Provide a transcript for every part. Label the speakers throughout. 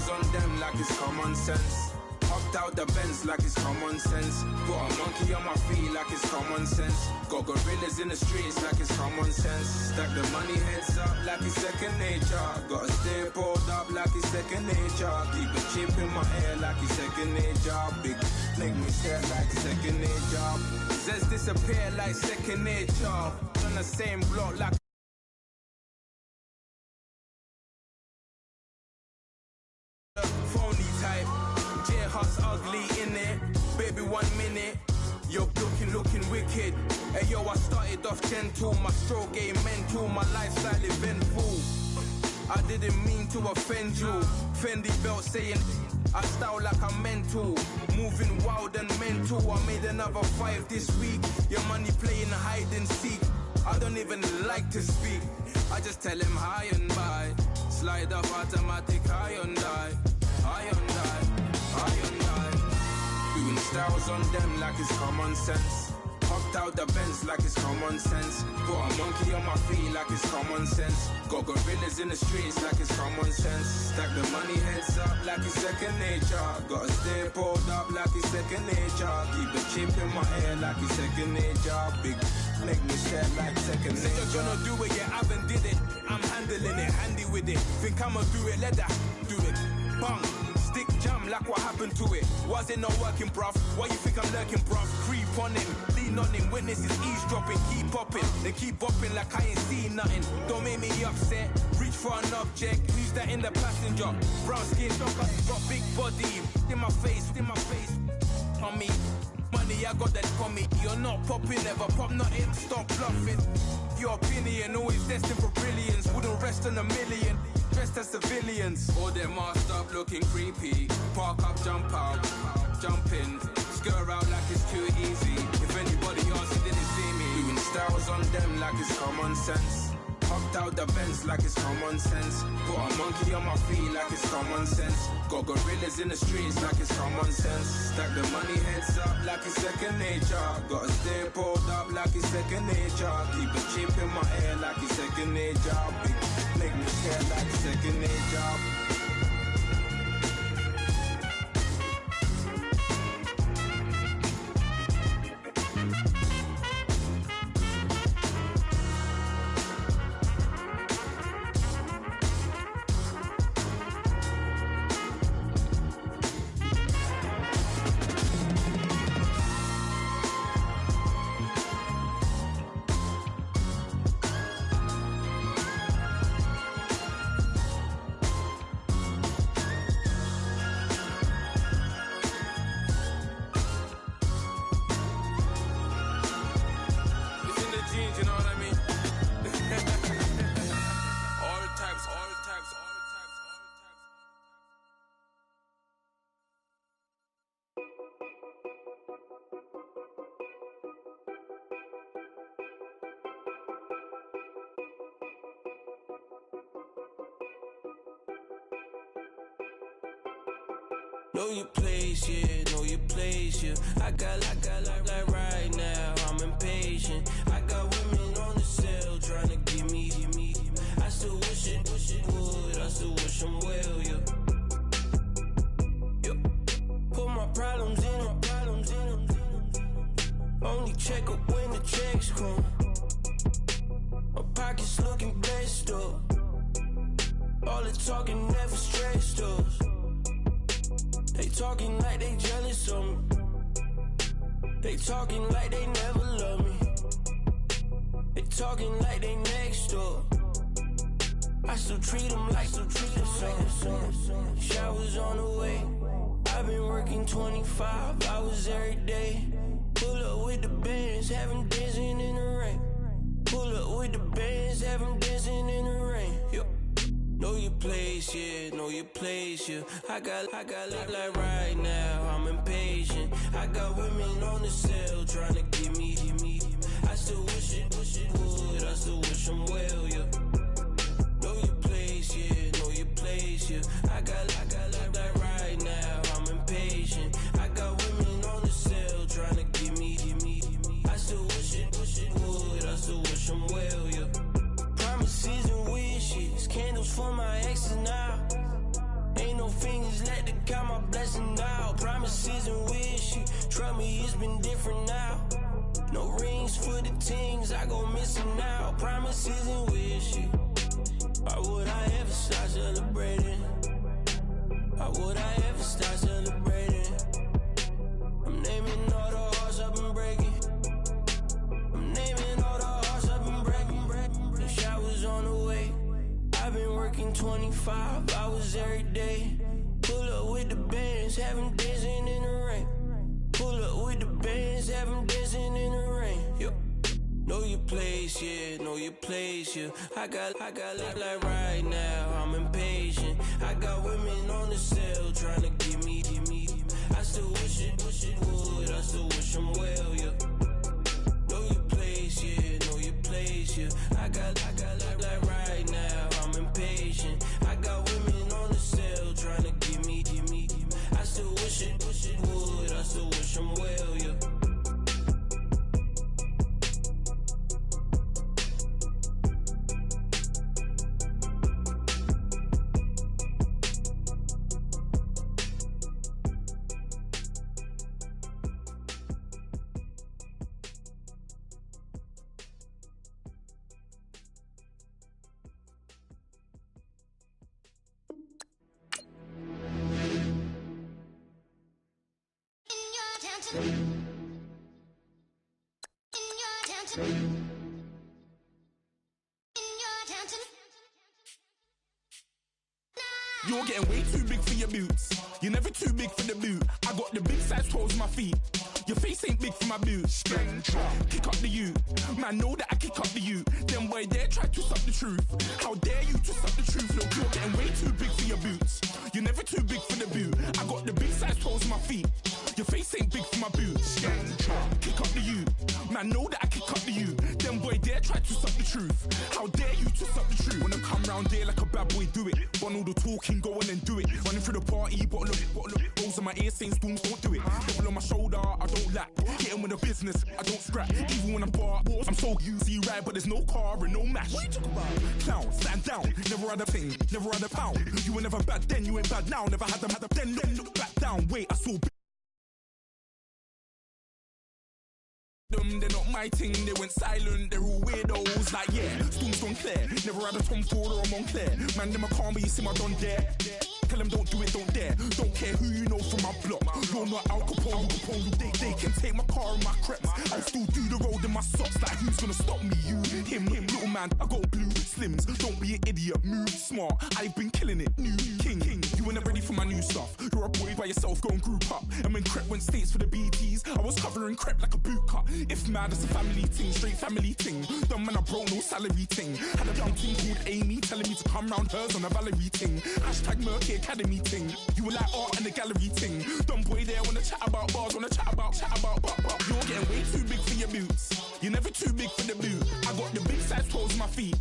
Speaker 1: styles on them like it's common sense. Hopped out the Benz like it's common sense. Put a monkey on my feet like it's common sense. Got gorillas in the streets like it's common sense. Stack the money heads up like it's second nature. Gotta stay pulled up like it's second nature. Keep a chip in my ear like it's second nature. Big make me stare like second nature. Says disappear like second nature. On the same block like phony type. J-Hus ugly in it. Baby 1 minute. You're looking wicked. Hey yo, I started off gentle. My stroke game mental. My lifestyle eventful. I didn't mean to offend you. Fendi belt saying I style like I'm mental. Moving wild and mental. I made another 5 this week. Your money playing hide and seek. I don't even like to speak. I just tell him hi and bye. Slide up automatic Hyundai. Hyundai. Hyundai. Doing styles on them like it's common sense. Hopped out the Benz like it's common sense. Put a monkey on my feet like it's common sense. Got gorillas in the streets like it's common sense. Stack the money heads up like it's second nature. Gotta stay pulled up like it's second nature. Keep the chip in my ear like it's second nature. Big make me stare like second nature. Say you're gonna do it, yeah, I haven't did it. I'm handling it, handy with it. Think I'ma do it, let that do it. Bang. Stick jam like what happened to it. Was it not working, bruv? Why you think I'm lurking, bruv? Creep on him, lean on him. Witnesses eavesdropping, keep popping. They keep bopping like I ain't seen nothing. Don't make me upset. Reach for an object. Who's that in the passenger? Brown skin, got big body. In my face, on me. Money, I got that for me. You're not popping, never pop nothing. Stop bluffing. Your opinion always destined for brilliance. Wouldn't rest on a million. Dressed as civilians. All them masked up looking creepy. Park up, jump out, jump in. Skirt out like it's too easy. If anybody else didn't see me. Doing styles on them like it's common sense. Hopped out the Benz like it's common sense. Put a monkey on my feet like it's common sense. Got gorillas in the streets like it's common sense. Stack the money heads up like it's second nature. Gotta stay pulled up like it's second nature. Keep a chip in my ear like it's second nature. Big make me stare like second nature.
Speaker 2: Know your place, yeah, know your place, yeah. I got like right now, I'm impatient. I got women on the cell trying to give me. I still wish it would, I still wish them well, yeah. Put my problems in. Only check up when the checks come. My pockets looking blessed up. All the talking never stressed us. They talking like they jealous of me. They talking like they never love me. They talking like they next door. I still treat them like some. Showers on the way. I've been working 25 hours every day. Pull up with the bands, have them dancing in the rain. Pull up with the bands, have them dancing in the rain. Yo. Know your place, yeah, know your place, yeah. I got like right now, I'm impatient. I got women on the cell trying to give me. I still wish it would, I still wish them well, yeah. Know your place, yeah, know your place, yeah. I got like right now, I'm impatient. I got women on the cell trying to give me. I still wish it would, I still wish them well, yeah. Promises and wishes, candles for my exes now. Ain't no finger missing out. Promises and wish. Trust me, it's been different now. No rings for the things I go missing out. Promises and wish. Why would I ever start celebrating? Why would I ever start celebrating? I'm naming all the hearts I've been breaking. I'm naming all the hearts I've been breaking. The showers on the way. I've been working 25 hours every day. Pull up with the bands, have them dancing in the rain. Pull up with the bands, have them dancing in the rain. Yo. Know your place, yeah, know your place, yeah. I got like right now, I'm impatient. I got women on the cell trying to give me. I still wish it would, I still wish I'm well, yeah. Know your place, yeah, know your place, yeah. I got like right now, I'm impatient. I got women on the cell trying to give me. I still wish it would, I still wish I'm well, yeah.
Speaker 1: You're getting way too big for your boots. You're never too big for the boot. I got the big size toes on my feet. Your face ain't big for my boots. Kick up the you. Man, know that I kick up the you. Them boy there try to stop the truth. How dare you to stop the truth? Look, you're getting way too big for your boots. You're never too big for the boot. I got the big size toes on my feet. Your face ain't big for my boots. Kick up the you. Man, know that I kick up the you. Them boy there try to stop the truth. How dare you to stop the truth? Wanna come round there like a bad boy, do it. Want all the talking, go on and do it. Running through the party, bottle up. Rolls on my ear saying spoons, don't do it. Double on my shoulder, I don't lack. Getting with the business, I don't scrap. Even when I'm bar, I'm so easy right, but there's no car and no mash. What you talk about? Clown, stand down. Never had a thing, never had a pound. You were never bad then, you ain't bad now. Never had them, then look back down. Wait, I saw they're not my thing, they went silent, they're all weirdos, like yeah, Storms don't clear, never had a Tom Ford or a Montclair, man them a calm but you see my don't dare, tell them don't do it, don't dare, don't care who you know from my block, you're not Al Capone, they can take my car and my crepes, I'll still do the road in my socks, like who's gonna stop me, you, him, little man, I got blue slims, don't be an idiot, move smart, I've been killing it, new king, you were never ready for my new stuff, you're a boy by yourself, go and group up, and when Crep went states for the BTs, I was covering Crep like a boot cut, if mad, it's a family thing, straight family thing. Dumb man, I broke no salary thing. Had a young thing called Amy telling me to come round hers on a Valerie thing. Hashtag Murky Academy thing. You were like art and the gallery thing. Dumb boy there wanna chat about bars, wanna chat about. You're getting way too big for your boots. You're never too big for the boot. I got the big size toes on my feet.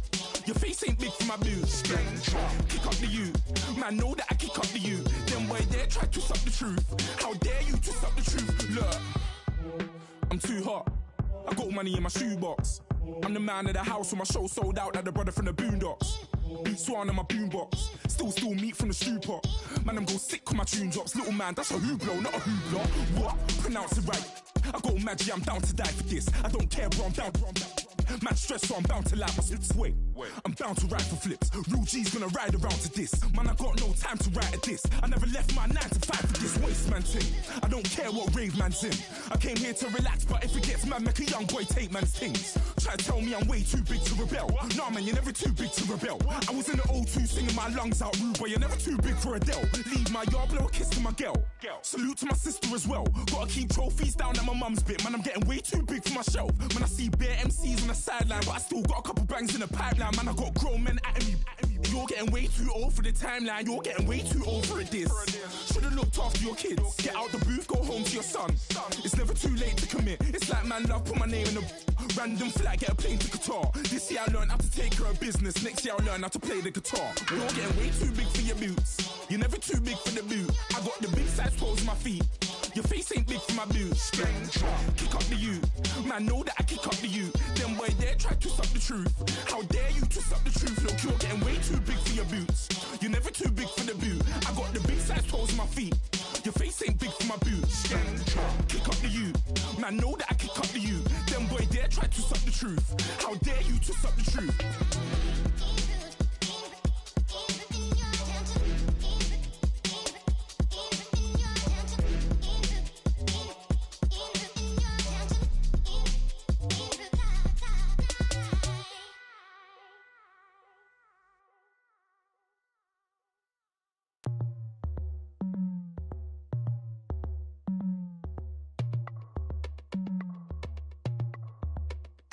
Speaker 1: Your face ain't big for my boots. Kick up the you. Man, know that I kick up the you. Them boy there try to stop the truth. How dare you to stop the truth? Look, I'm too hot. I got money in my shoebox. I'm the man of the house when my show sold out like the brother from the Boondocks. Beat Swan in my boombox. Still meat from the stew pot. Man, I'm go sick when my tune drops. Little man, that's a hooplo, not a hoopla. What? Pronounce it right. I got magic, I'm down to die for this. I don't care, bro, I'm down. Man stressed, so I'm bound to lie my slips. Wait, I'm bound to ride for flips. Real G's gonna ride around to this. Man, I got no time to write at this. I never left my 9 to 5 for this waste man thing. I don't care what rave man's in. I came here to relax, but if it gets mad, make a young boy take man's things. Try to tell me I'm way too big to rebel. Nah, man, you're never too big to rebel. I was in the O2 singing my lungs out, rude, but you're never too big for Adele. Leave my yard, blow a kiss to my girl. Salute to my sister as well. Gotta keep trophies down at my mum's bit. Man, I'm getting way too big for my shelf. Man, I see bare MCs on the sideline, but I still got a couple bangs in the pipeline. Man, I got grown men at me. You're getting way too old for the timeline. You're getting way too old for a diss. Should've looked after your kids. Get out the booth, go home to your son. It's never too late to commit. It's like man love, put my name in a random flat, get a plane to Qatar. This year I learned how to take care of business. Next year I'll learn how to play the guitar. You're getting way too big for your boots. You're never too big for the boot. I got the big size toes on my feet. Your face ain't big for my boots. Kick up the you. Man, know that I kick up the you. Them boy there try to stop the truth. How dare you to stop the truth? Look, you're getting way too big for your boots. You're never too big for the boot. I got the big size toes on my feet. Your face ain't big for my boots. Kick up the you. Man, know that I kick up the you. Them boy dare try to suck the truth. How dare you to suck the truth?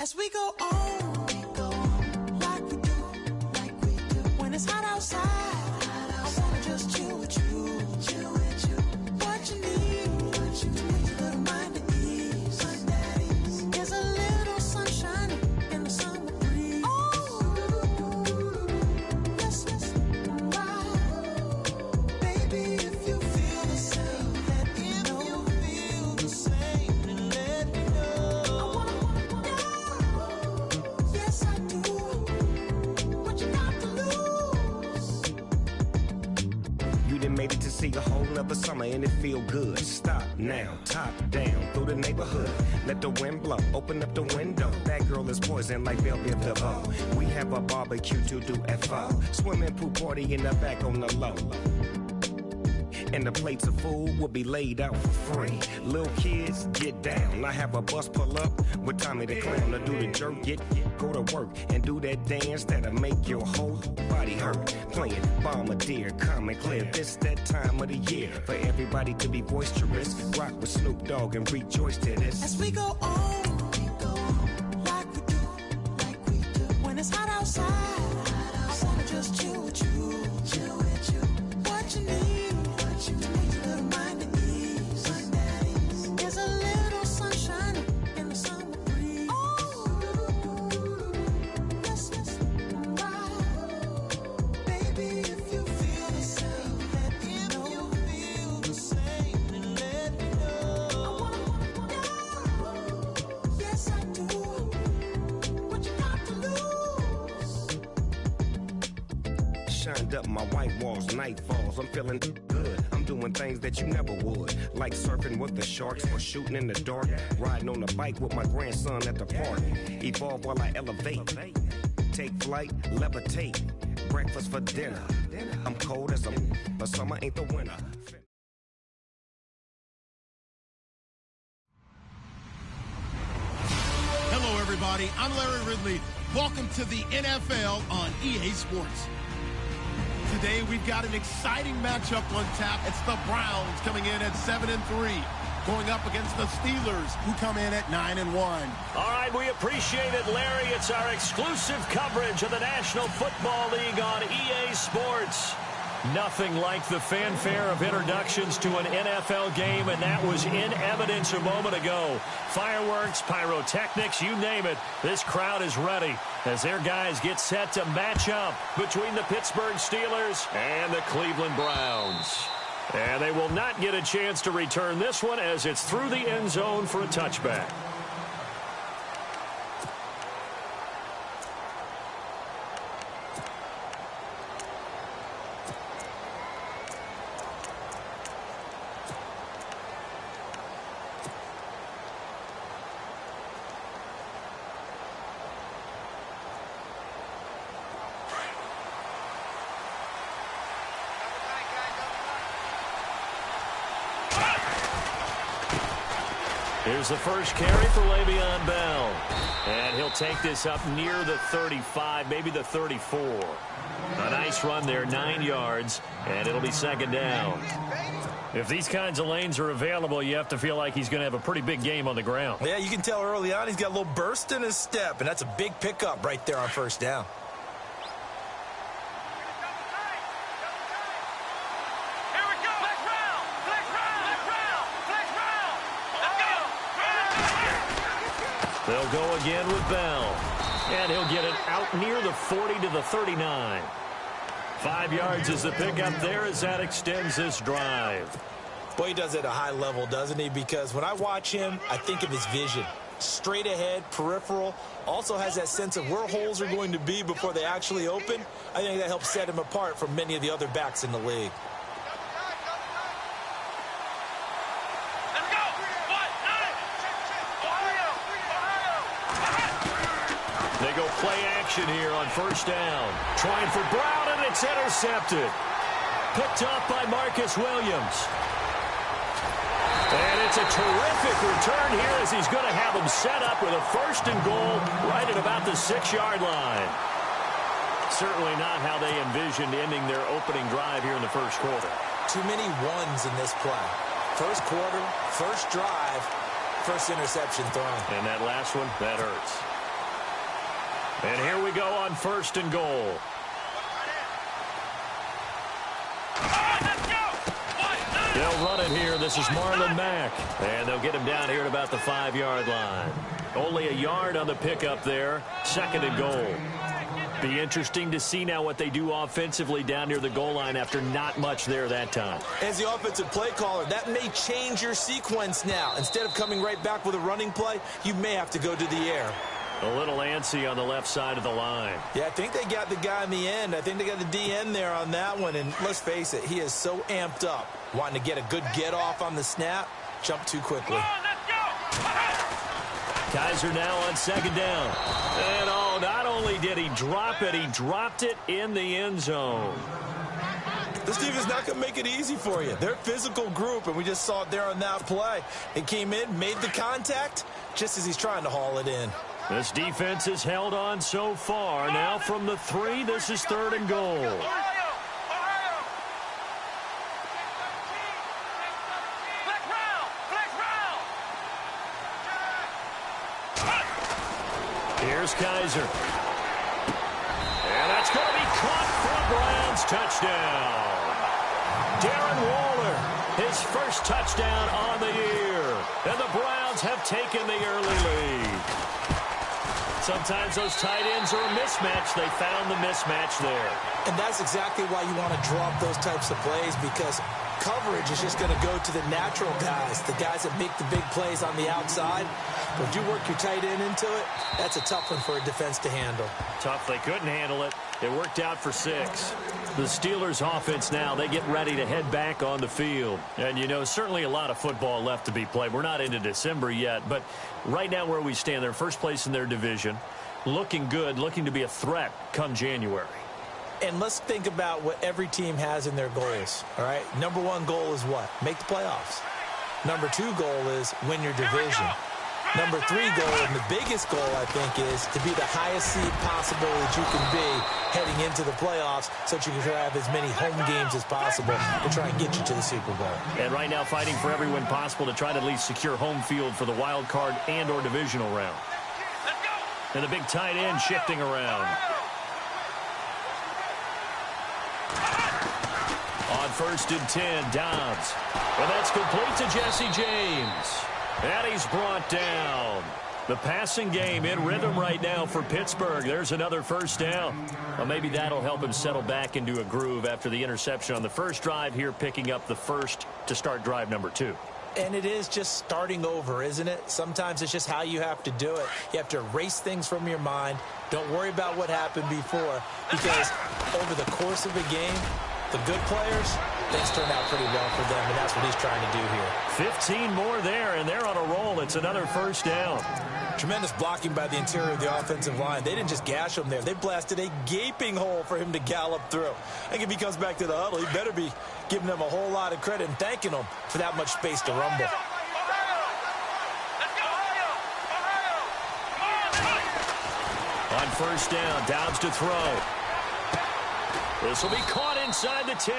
Speaker 3: As we go on, like we do, when it's hot outside, I wanna just chill with you. What you need, to make your little mind at ease. There's a little sunshine in the summer breeze. Oh, yes, right. Baby, if you feel the same, let me know. If you feel the same, then let me know. I wanna yes, I do. What you got to lose?
Speaker 4: You done made it to see a whole nother summer and it feel good. Stop now, top down through the neighborhood. Let the wind blow, open up the window. That girl is poison like Belleville DeVoe. We have a barbecue to do FO. Swimming pool party in the back on the low. And the plates of food will be laid out for free. Little kids, get down. I have a bus pull up with Tommy the Clown to do the jerk, go to work and do that dance that'll make your whole body hurt. Playing Bombardier, Common Clear. This that time of the year for everybody to be boisterous. Rock with Snoop Dogg and rejoice to this.
Speaker 3: As we go on, like we do, when it's hot outside, I wanna just chill with you. What you need, to make your little mind at ease. There's a little sunshine in the summer breeze. Oh, yes, right. Baby, if you feel the same, let me know. If you feel the same, then let me know. Yes, I do. What you got to lose?
Speaker 4: Shined up my white walls, night falls. I'm feeling good. I'm doing things that you never would, like surfing with the sharks or shooting in the dark. Riding on a bike with my grandson at the park. Evolve while I elevate. Take flight, levitate. Breakfast for dinner. I'm cold as but summer ain't the winter.
Speaker 5: Hello, everybody. I'm Larry Ridley. Welcome to the NFL on EA Sports. Today, we've got an exciting matchup on tap. It's the Browns coming in at 7-3, going up against the Steelers, who come in at 9-1.
Speaker 6: All right, we appreciate it, Larry. It's our exclusive coverage of the National Football League on EA Sports. Nothing like the fanfare of introductions to an NFL game, and that was in evidence a moment ago. Fireworks, pyrotechnics, you name it. This crowd is ready as their guys get set to match up between the Pittsburgh Steelers and the Cleveland Browns. And they will not get a chance to return this one as it's through the end zone for a touchback. Here's the first carry for Le'Veon Bell. And he'll take this up near the 35, maybe the 34. A nice run there, 9 yards, and it'll be second down. If these kinds of lanes are available, you have to feel like he's going to have a pretty big game on the ground.
Speaker 7: Yeah, you can tell early on he's got a little burst in his step, and that's a big pickup right there on first down.
Speaker 6: They'll go again with Bell. And he'll get it out near the 40 to the 39. 5 yards is the pickup there as that extends this drive.
Speaker 7: Boy, he does it at a high level, doesn't he? Because when I watch him, I think of his vision. Straight ahead, peripheral. Also has that sense of where holes are going to be before they actually open. I think that helps set him apart from many of the other backs in the league.
Speaker 6: play action here on first down. Trying for Brown, and it's intercepted. Picked off by Marcus Williams. And it's a terrific return here as he's going to have them set up with a first and goal right at about the 6-yard line. Certainly not how they envisioned ending their opening drive here in the first quarter.
Speaker 7: Too many ones in this play. First quarter, first drive, first interception thrown.
Speaker 6: And that last one, that hurts. And here we go on first and goal. They'll run it here. This is Marlon Mack. And they'll get him down here at about the 5-yard line. Only a yard on the pickup there. Second and goal. Be interesting to see now what they do offensively down near the goal line after not much there that time.
Speaker 7: As the offensive play caller, that may change your sequence now. Instead of coming right back with a running play, you may have to go to the air.
Speaker 6: A little antsy on the left side of the line.
Speaker 7: Yeah, I think they got the guy in the end. I think they got the DN there on that one. And let's face it, he is so amped up, wanting to get a good get off on the snap, jump too quickly.
Speaker 6: Kizer now on second down. And oh, not only did he drop it, he dropped it in the end zone.
Speaker 7: This team is not going to make it easy for you. They're a physical group, and we just saw it there on that play. They came in, made the contact, just as he's trying to haul it in.
Speaker 6: This defense has held on so far. Now from the 3, this is third and goal. Here's Kizer. And that's going to be caught for a Browns touchdown. Darren Waller, his first touchdown on the year. And the Browns have taken the early lead. Sometimes those tight ends are a mismatch. They found the mismatch there.
Speaker 7: And that's exactly why you want to drop those types of plays, because coverage is just going to go to the natural guys, the guys that make the big plays on the outside. But if you work your tight end into it, that's a tough one for a defense to handle.
Speaker 6: Tough. They couldn't handle it. It worked out for 6. The Steelers offense now, they get ready to head back on the field. And, you know, certainly a lot of football left to be played. We're not into December yet, but right now where we stand, they're first place in their division, looking good, looking to be a threat come January.
Speaker 7: And let's think about what every team has in their goals, all right? Number 1 goal is what? Make the playoffs. Number 2 goal is win your division. Number 3 goal, and the biggest goal, I think, is to be the highest seed possible that you can be heading into the playoffs so that you can have as many home games as possible to try and get you to the Super Bowl.
Speaker 6: And right now fighting for every win possible to try to at least secure home field for the wild card and or divisional round. And the big tight end shifting around. On first and 10, Dobbs. And that's complete to Jesse James. And he's brought down. The passing game in rhythm right now for Pittsburgh. There's another first down. Well, maybe that'll help him settle back into a groove after the interception on the first drive here, picking up the first to start drive number 2.
Speaker 7: And it is just starting over, isn't it? Sometimes it's just how you have to do it. You have to erase things from your mind. Don't worry about what happened before, because over the course of a game, the good players, things turn out pretty well for them, and that's what he's trying to do here.
Speaker 6: 15 more there, and they're on a roll. It's another first down.
Speaker 7: Tremendous blocking by the interior of the offensive line. They didn't just gash him there. They blasted a gaping hole for him to gallop through. I think if he comes back to the huddle, he better be giving them a whole lot of credit and thanking them for that much space to rumble.
Speaker 6: On first down, Dobbs to throw. This will be caught inside the 10.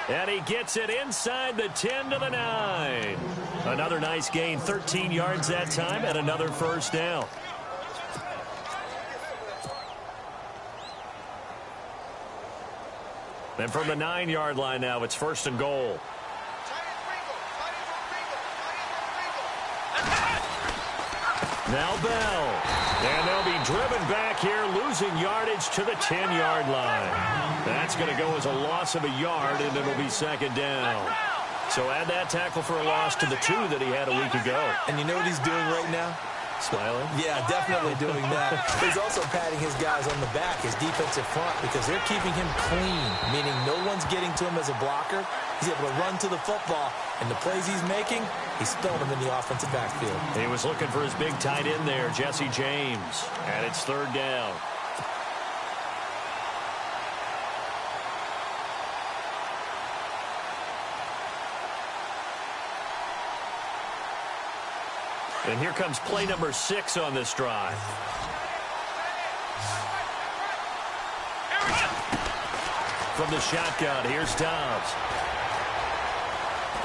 Speaker 6: And he gets it inside the 10 to the 9. Another nice gain, 13 yards that time, and another first down. And from the 9-yard line now, it's first and goal. Now Bell. And they'll be driven back here, losing yardage to the 10-yard line. That's going to go as a loss of a yard, and it'll be second down. So add that tackle for a loss to the 2 that he had a week ago.
Speaker 7: And you know what he's doing right now?
Speaker 6: Smiling?
Speaker 7: Yeah, definitely doing that. He's also patting his guys on the back, his defensive front, because they're keeping him clean, meaning no one's getting to him as a blocker. He's able to run to the football, and the plays he's making, he's spilling them in the offensive backfield.
Speaker 6: He was looking for his big tight end there, Jesse James, and it's third down. And here comes play number 6 on this drive. From the shotgun, here's Dobbs.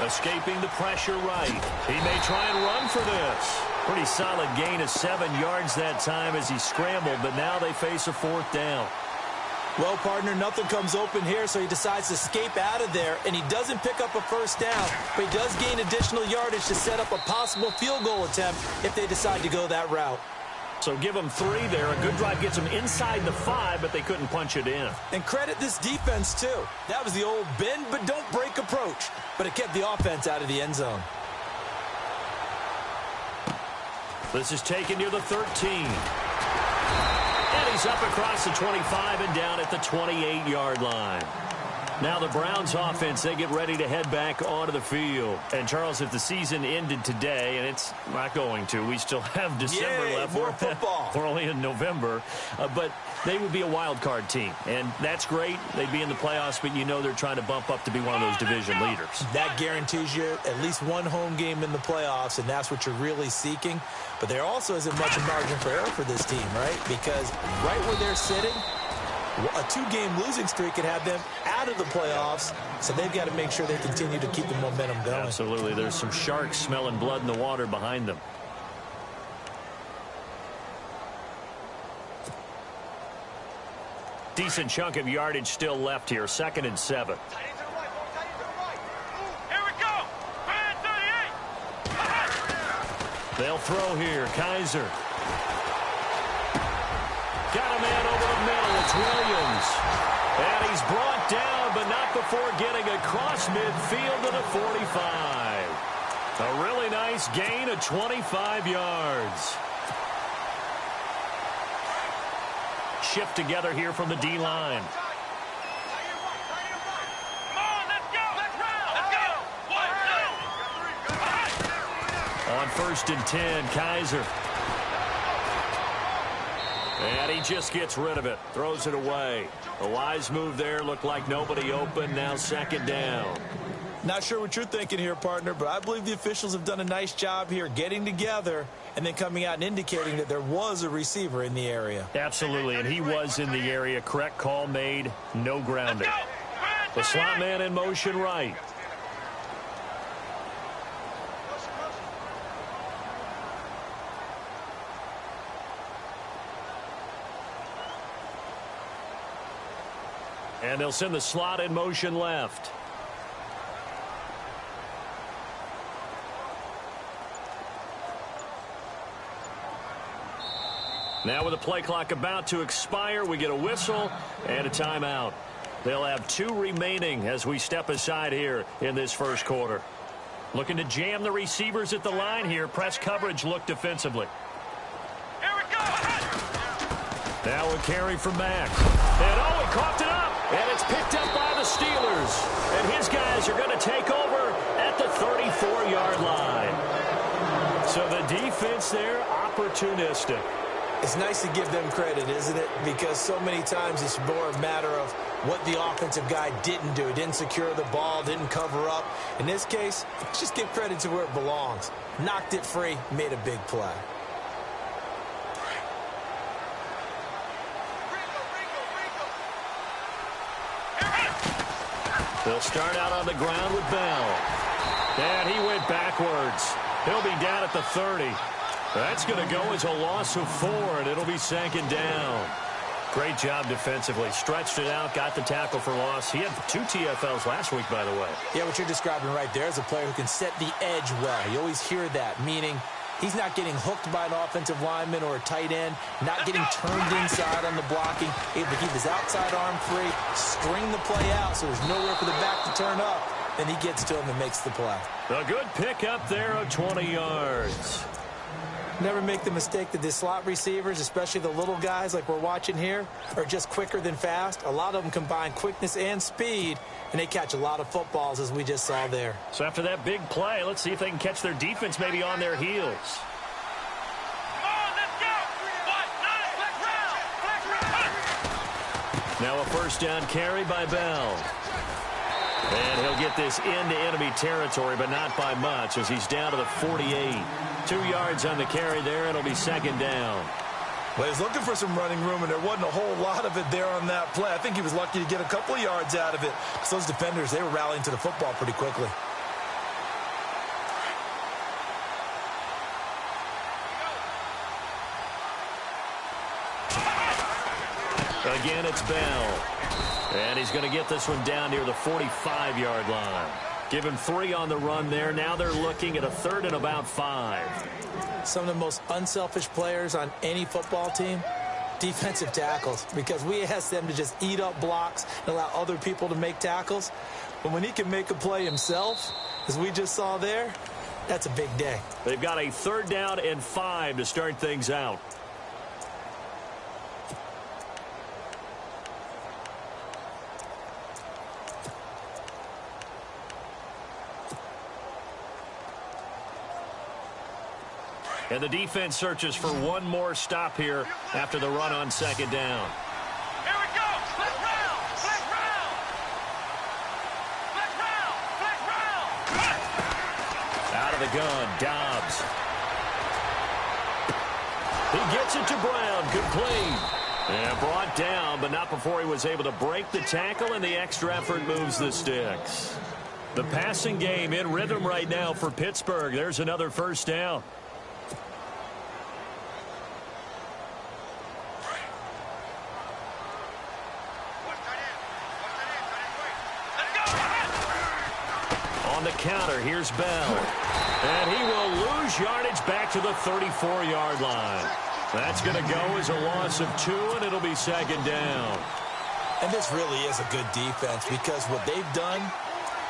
Speaker 6: Escaping the pressure right. He may try and run for this. Pretty solid gain of 7 yards that time as he scrambled, but now they face a 4th down.
Speaker 7: Well, partner, nothing comes open here, so he decides to escape out of there, and he doesn't pick up a first down, but he does gain additional yardage to set up a possible field goal attempt if they decide to go that route.
Speaker 6: So give them 3 there. A good drive gets them inside the 5, but they couldn't punch it in.
Speaker 7: And credit this defense, too. That was the old bend but don't break approach, but it kept the offense out of the end zone.
Speaker 6: This is taken near the 13. And he's up across the 25 and down at the 28-yard line. Now the Browns offense, they get ready to head back onto the field. And, Charles, if the season ended today, and it's not going to, we still have December left.
Speaker 7: More football.
Speaker 6: We're only in November. But they would be a wild card team. And that's great. They'd be in the playoffs, but you know they're trying to bump up to be one of those division leaders.
Speaker 7: That guarantees you at least one home game in the playoffs, and that's what you're really seeking. But there also isn't much margin for error for this team, right? Because right where they're sitting, a 2-game losing streak could have them out of the playoffs, so they've got to make sure they continue to keep the momentum going.
Speaker 6: Absolutely. There's some sharks smelling blood in the water behind them. Decent chunk of yardage still left here. 2nd and 7. They'll throw here. Kaiser. Got a man over the middle. It's Williams. And he's brought down, but not before getting across midfield to the 45. A really nice gain of 25 yards. Shift together here from the D-line. On 1st and 10, Kaiser. And he just gets rid of it. Throws it away. A wise move there. Looked like nobody open. Now 2nd down.
Speaker 7: Not sure what you're thinking here, partner, but I believe the officials have done a nice job here getting together and then coming out and indicating that there was a receiver in the area.
Speaker 6: Absolutely, and he was in the area. Correct call made. No grounding. The slot man in motion right. And they'll send the slot in motion left. Now with the play clock about to expire, we get a whistle and a timeout. They'll have 2 remaining as we step aside here in this first quarter. Looking to jam the receivers at the line here. Press coverage look defensively.
Speaker 8: Here we go.
Speaker 6: Now a carry from Mack. And oh, he coughed it up. And it's picked up by the Steelers. And his guys are going to take over at the 34-yard line. So the defense there, opportunistic.
Speaker 7: It's nice to give them credit, isn't it? Because so many times it's more a matter of what the offensive guy didn't do. Didn't secure the ball, didn't cover up. In this case, let's just give credit to where it belongs. Knocked it free, made a big play.
Speaker 6: They'll start out on the ground with Bell. And he went backwards. He'll be down at the 30. That's going to go as a loss of 4, and it'll be 2nd down. Great job defensively. Stretched it out, got the tackle for loss. He had 2 TFLs last week, by the way.
Speaker 7: Yeah, what you're describing right there is a player who can set the edge well. You always hear that, meaning he's not getting hooked by an offensive lineman or a tight end, not getting turned inside on the blocking, able to keep his outside arm free, string the play out so there's nowhere for the back to turn up. Then he gets to him and makes the play.
Speaker 6: A good pickup there of 20 yards.
Speaker 7: Never make the mistake that the slot receivers, especially the little guys like we're watching here, are just quicker than fast. A lot of them combine quickness and speed, and they catch a lot of footballs, as we just saw there.
Speaker 6: So after that big play, let's see if they can catch their defense maybe on their heels. Now a first down carry by Bell. And he'll get this into enemy territory, but not by much, as he's down to the 48. 2 yards on the carry there. It'll be second down.
Speaker 7: Well, he's looking for some running room, and there wasn't a whole lot of it there on that play. I think he was lucky to get a couple of yards out of it, because those defenders, they were rallying to the football pretty quickly.
Speaker 6: Again, it's Bell. And he's going to get this one down near the 45-yard line. Give him 3 on the run there. Now they're looking at a 3rd and about 5.
Speaker 7: Some of the most unselfish players on any football team, defensive tackles, because we ask them to just eat up blocks and allow other people to make tackles. But when he can make a play himself, as we just saw there, that's a big day.
Speaker 6: They've got a 3rd down and 5 to start things out. And the defense searches for one more stop here after the run on second down.
Speaker 8: Here we go. Split round. Split round. Split round. Split round.
Speaker 6: Out of the gun, Dobbs. He gets it to Brown. Complete. And brought down, but not before he was able to break the tackle, and the extra effort moves the sticks. The passing game in rhythm right now for Pittsburgh. There's another first down. On the counter, here's Bell. And he will lose yardage back to the 34-yard line. That's going to go as a loss of 2, and it'll be second down.
Speaker 7: And this really is a good defense, because what they've done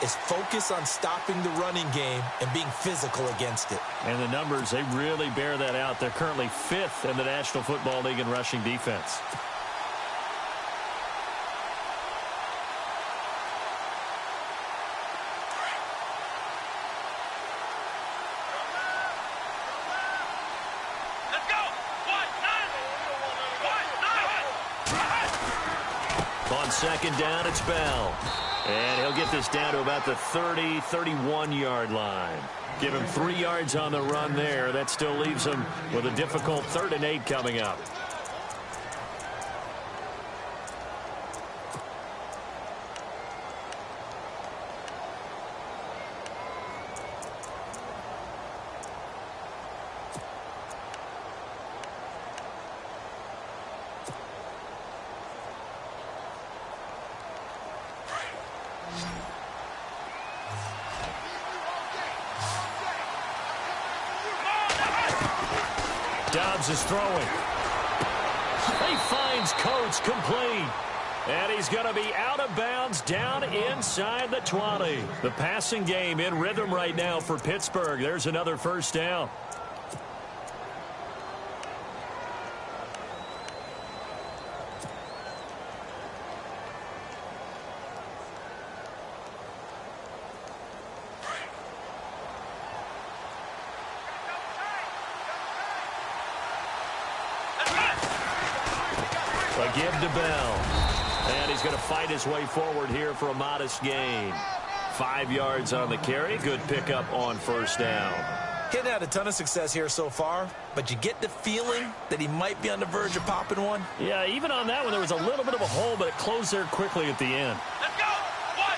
Speaker 7: is focus on stopping the running game and being physical against it.
Speaker 6: And the numbers, they really bear that out. They're currently 5th in the National Football League in rushing defense. On second down, it's Bell. And he'll get this down to about the 30, 31-yard line. Give him 3 yards on the run there. That still leaves him with a difficult 3rd and 8 coming up. Dobbs is throwing. He finds Coates complete. And he's going to be out of bounds down inside the 20. The passing game in rhythm right now for Pittsburgh. There's another first down. A give to Bell. And he's going to fight his way forward here for a modest gain. 5 yards on the carry. Good pickup on first down.
Speaker 7: He hadn't had a ton of success here so far, but you get the feeling that he might be on the verge of popping one.
Speaker 6: Yeah, even on that one, there was a little bit of a hole, but it closed there quickly at the end.
Speaker 8: Let's go. 1,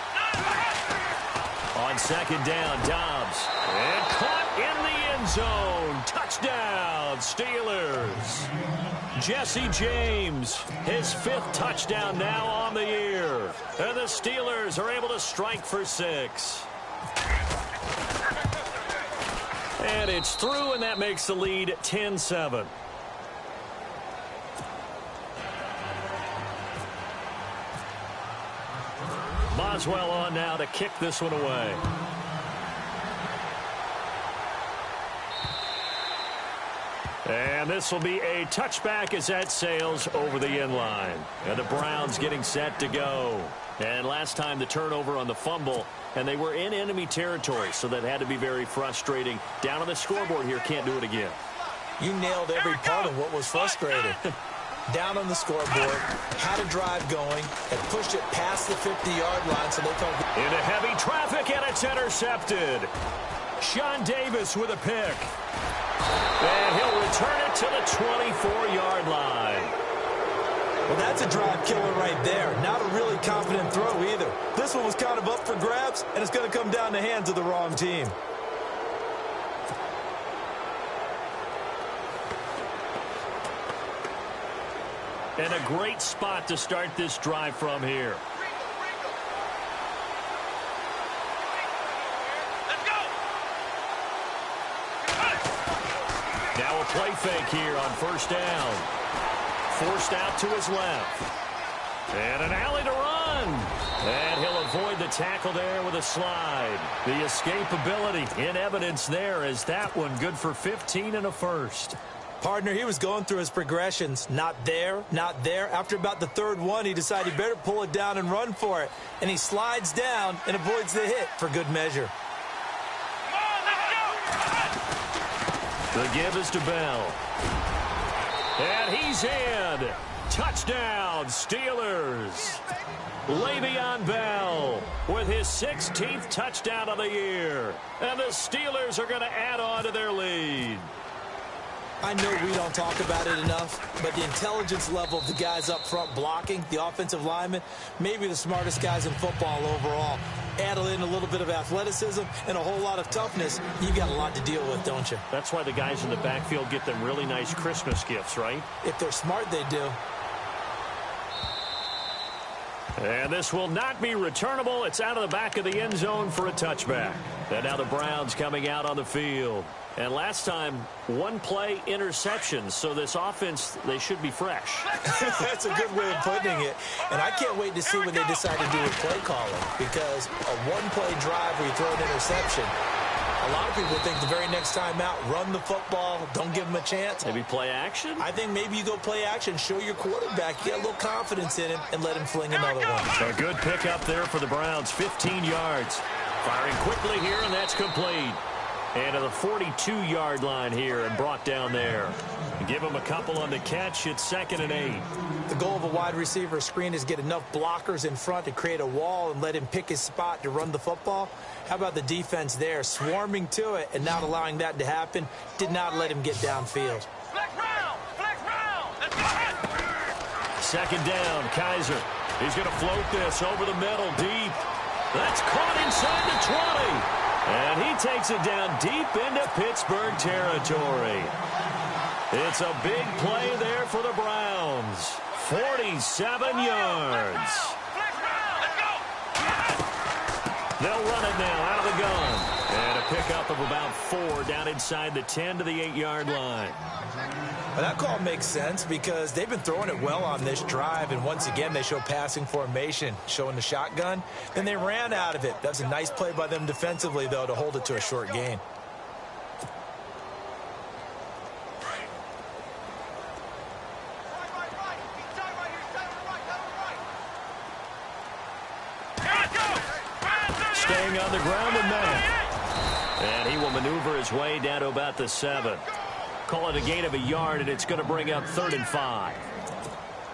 Speaker 8: 9,
Speaker 6: On second down, Dobbs. And caught in the end zone. Touchdown, Steelers. Jesse James, his 5th touchdown now on the year. And the Steelers are able to strike for 6. And it's through, and that makes the lead 10-7. Boswell on now to kick this one away. And this will be a touchback as that sails over the end line. And the Browns getting set to go. And last time the turnover on the fumble, and they were in enemy territory, so that had to be very frustrating. Down on the scoreboard here, can't do it again.
Speaker 7: You nailed every part of what was frustrating. Down on the scoreboard, had a drive going, and pushed it past the 50-yard line, so they felt
Speaker 6: into heavy traffic, and it's intercepted. Sean Davis with a pick. And he'll return it to the 24-yard line.
Speaker 7: Well, that's a drive killer right there. Not a really confident throw either. This one was kind of up for grabs, and it's going to come down the hands of the wrong team.
Speaker 6: And a great spot to start this drive from here.
Speaker 8: Let's go.
Speaker 6: Now a play fake here on first down. Forced out to his left. And an alley to run. And he'll avoid the tackle there with a slide. The escapability in evidence there as that one good for 15 and a first.
Speaker 7: Partner, he was going through his progressions. Not there, not there. After about the third one, he decided he better pull it down and run for it. And he slides down and avoids the hit for good measure.
Speaker 8: Come on, let's go.
Speaker 6: The give is to Bell. And he's in. Touchdown, Steelers. Le'Veon Bell with his 16th touchdown of the year. And the Steelers are going to add on to their lead.
Speaker 7: I know we don't talk about it enough, but the intelligence level of the guys up front blocking, the offensive linemen, maybe the smartest guys in football overall. Add in a little bit of athleticism and a whole lot of toughness, you got a lot to deal with, don't you?
Speaker 6: That's why the guys in the backfield get them really nice Christmas gifts, right?
Speaker 7: If they're smart, they do.
Speaker 6: And this will not be returnable. It's out of the back of the end zone for a touchback. And now the Browns coming out on the field. And last time, one play interception. So this offense, they should be fresh.
Speaker 7: That's a good way of putting it. And I can't wait to see what they decide to do with play calling. Because a one-play drive where you throw an interception, a lot of people think the very next time out, run the football, don't give them a chance.
Speaker 6: Maybe play action?
Speaker 7: I think maybe you go play action, show your quarterback, get a little confidence in him, and let him fling another one.
Speaker 6: A good pickup there for the Browns, 15 yards. Firing quickly here, and that's complete. And to the 42-yard line here and brought down there. Give him a couple on the catch. It's 2nd and 8.
Speaker 7: The goal of a wide receiver screen is get enough blockers in front to create a wall and let him pick his spot to run the football. How about the defense there, swarming to it and not allowing that to happen? Did not let him get downfield.
Speaker 8: Flex round. Flex round. Let's go.
Speaker 6: 2nd down, Kaiser. He's going to float this over the middle, deep. That's caught inside the 20. And he takes it down deep into Pittsburgh territory. It's a big play there for the Browns. 47 yards. They'll run it now out of the gun. And a pickup of about 4 down inside the 10 to the 8-yard line.
Speaker 7: Well, that call makes sense because they've been throwing it well on this drive, and once again they show passing formation, showing the shotgun. Then they ran out of it. That's a nice play by them defensively, though, to hold it to a short gain.
Speaker 6: Staying on the ground with Matt. And he will maneuver his way down to about the 7. Call it a gain of a yard, and it's going to bring up 3rd and 5.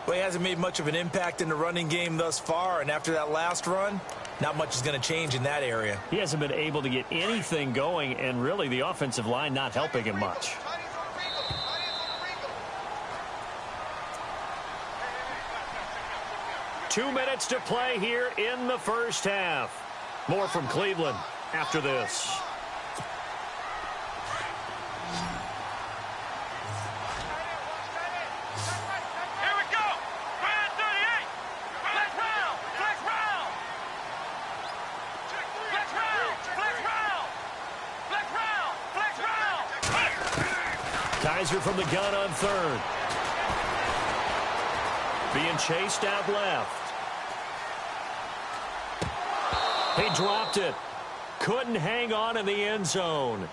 Speaker 7: Well, he hasn't made much of an impact in the running game thus far, and after that last run, not much is going to change in that area.
Speaker 6: He hasn't been able to get anything going, and really the offensive line not helping him much. Two minutes to play here in the first half. More from Cleveland after this. Kaiser from the gun on 3rd. Being chased out left. He dropped it. Couldn't hang on in the end zone.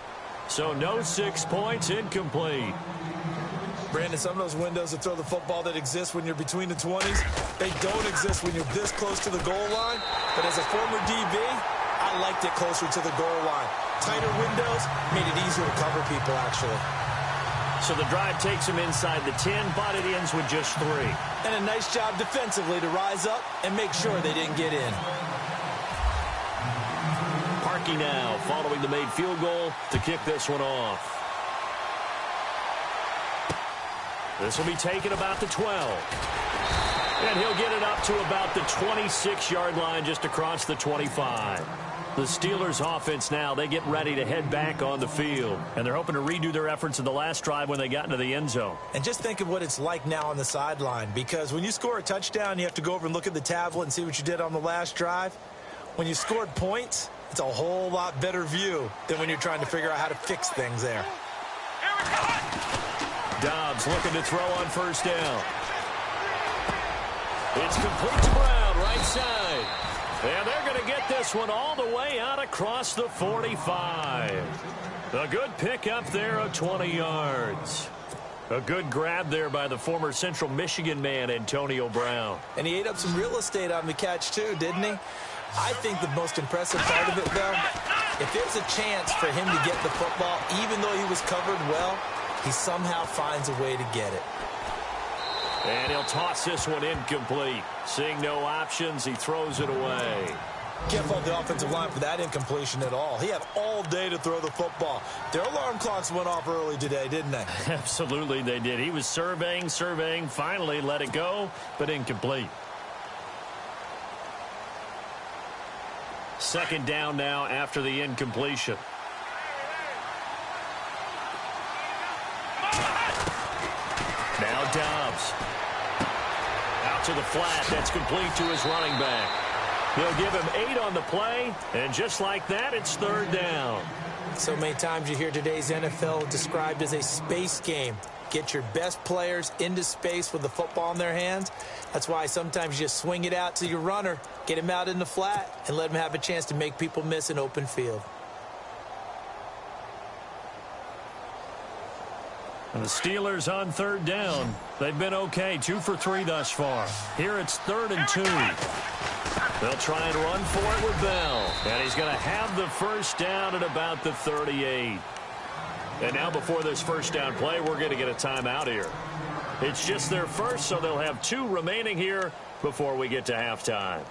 Speaker 6: So no 6 points, incomplete.
Speaker 7: Brandon, some of those windows to throw the football that exist when you're between the 20s, they don't exist when you're this close to the goal line. But as a former DB, I liked it closer to the goal line. Tighter windows made it easier to cover people, actually.
Speaker 6: So the drive takes him inside the 10, but it ends with just 3.
Speaker 7: And a nice job defensively to rise up and make sure they didn't get in.
Speaker 6: Parkey now following the made field goal to kick this one off. This will be taken about the 12. And he'll get it up to about the 26-yard line just across the 25. The Steelers offense now, they get ready to head back on the field. And they're hoping to redo their efforts in the last drive when they got into the end zone.
Speaker 7: And just think of what it's like now on the sideline. Because when you score a touchdown, you have to go over and look at the tablet and see what you did on the last drive. When you scored points, it's a whole lot better view than when you're trying to figure out how to fix things there.
Speaker 6: Dobbs looking to throw on first down. It's complete to Brown, right side. And they're going to get this one all the way out across the 45. A good pickup there of 20 yards. A good grab there by the former Central Michigan man, Antonio Brown.
Speaker 7: And he ate up some real estate on the catch, too, didn't he? I think the most impressive part of it, though, if there's a chance for him to get the football, even though he was covered well, he somehow finds a way to get it.
Speaker 6: And he'll toss this one incomplete. Seeing no options, he throws it away.
Speaker 7: Can't fault the offensive line for that incompletion at all. He had all day to throw the football. Their alarm clocks went off early today, didn't they?
Speaker 6: Absolutely they did. He was surveying, finally let it go, but incomplete. Second down now after the incompletion. Now Dobbs. Out to the flat. That's complete to his running back. They'll give him 8 on the play, and just like that, it's third down.
Speaker 7: So many times you hear today's NFL described as a space game. Get your best players into space with the football in their hands. That's why sometimes you just swing it out to your runner, get him out in the flat, and let him have a chance to make people miss an open field.
Speaker 6: And the Steelers on third down. They've been okay, 2 for 3 thus far. Here it's 3rd and 2. They'll try and run for it with Bell. And he's going to have the first down at about the 38. And now before this first down play, we're going to get a timeout here. It's just their first, so they'll have 2 remaining here before we get to halftime.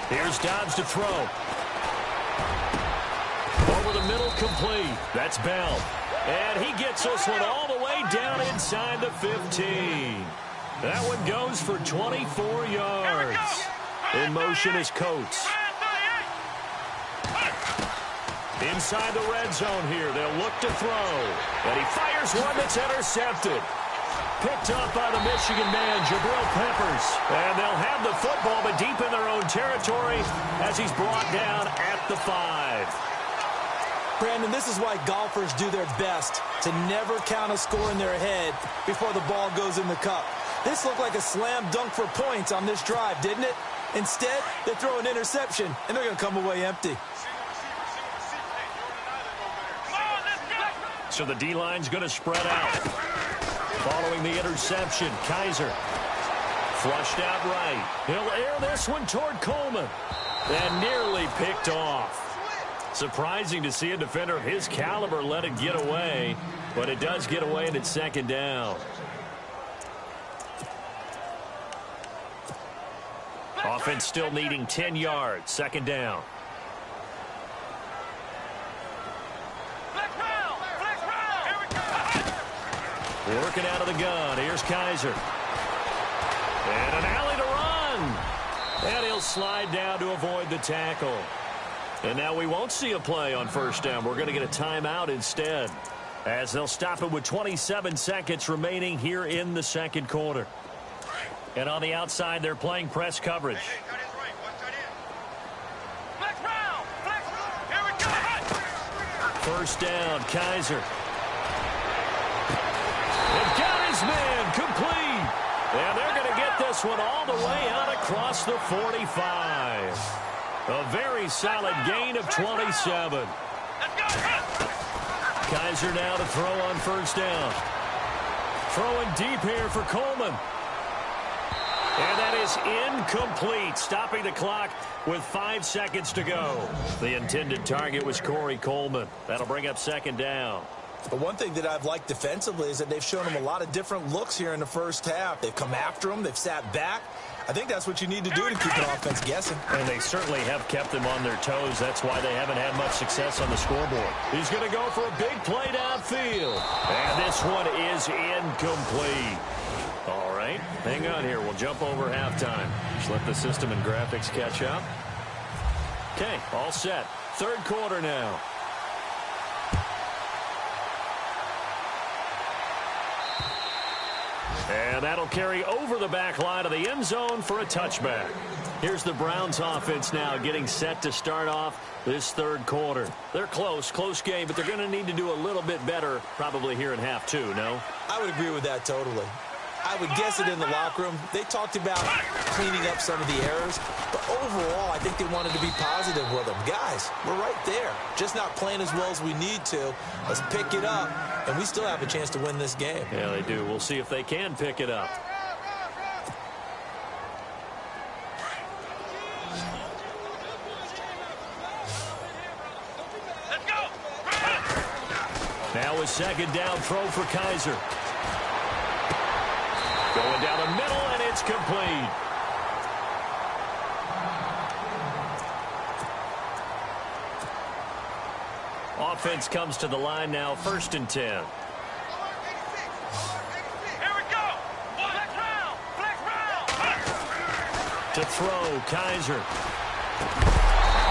Speaker 6: Here's Dobbs to throw. Over the middle, complete. That's Bell. And he gets this one all the way down inside the 15. That one goes for 24 yards. In motion is Coates. Inside the red zone here. They'll look to throw. And he fires one that's intercepted. Picked up by the Michigan man, Jabril Peppers. And they'll have the football, but deep in their own territory as he's brought down at the 5.
Speaker 7: Brandon, this is why golfers do their best to never count a score in their head before the ball goes in the cup. This looked like a slam dunk for points on this drive, didn't it? Instead, they throw an interception, and they're going to come away empty.
Speaker 6: So the D-line's going to spread out. Following the interception, Kaiser flushed out right. He'll air this one toward Coleman. And nearly picked off. Surprising to see a defender of his caliber let it get away. But it does get away, and it's second down. Offense still needing 10 yards. Second down. Working out of the gun. Here's Kaiser. And an alley to run. And he'll slide down to avoid the tackle. And now we won't see a play on first down. We're going to get a timeout instead, as they'll stop it with 27 seconds remaining here in the second quarter. And on the outside, they're playing press coverage. first down. Kaiser. They've got his man complete. And they're going to get this one all the way out across the 45. A very solid gain of 27. Kaiser now to throw on first down. Throwing deep here for Coleman. And that is incomplete, stopping the clock with 5 seconds to go. The intended target was Corey Coleman. That'll bring up second down.
Speaker 7: But one thing that I've liked defensively is that they've shown him a lot of different looks here in the first half. They've come after him. They've sat back. I think that's what you need to do to keep an offense guessing.
Speaker 6: And they certainly have kept them on their toes. That's why they haven't had much success on the scoreboard. He's going to go for a big play downfield. And this one is incomplete. All right, hang on here. We'll jump over halftime. Just let the system and graphics catch up. Okay, all set. Third quarter now. And that'll carry over the back line of the end zone for a touchback. Here's the Browns offense now getting set to start off this third quarter. They're close game, but they're going to need to do a little bit better probably here in half two, no?
Speaker 7: I would agree with that totally. I would guess it in the locker room. They talked about cleaning up some of the errors, but overall, I think they wanted to be positive with them. Guys, we're right there. Just not playing as well as we need to. Let's pick it up, and we still have a chance to win this game.
Speaker 6: Yeah, they do. We'll see if they can pick it up.
Speaker 8: Let's go.
Speaker 6: Now a second down throw for Kaiser. Going down the middle, and it's complete. Offense comes to the line now, 1st and 10.
Speaker 8: Here we go. Flex round.
Speaker 6: To throw, Kaiser.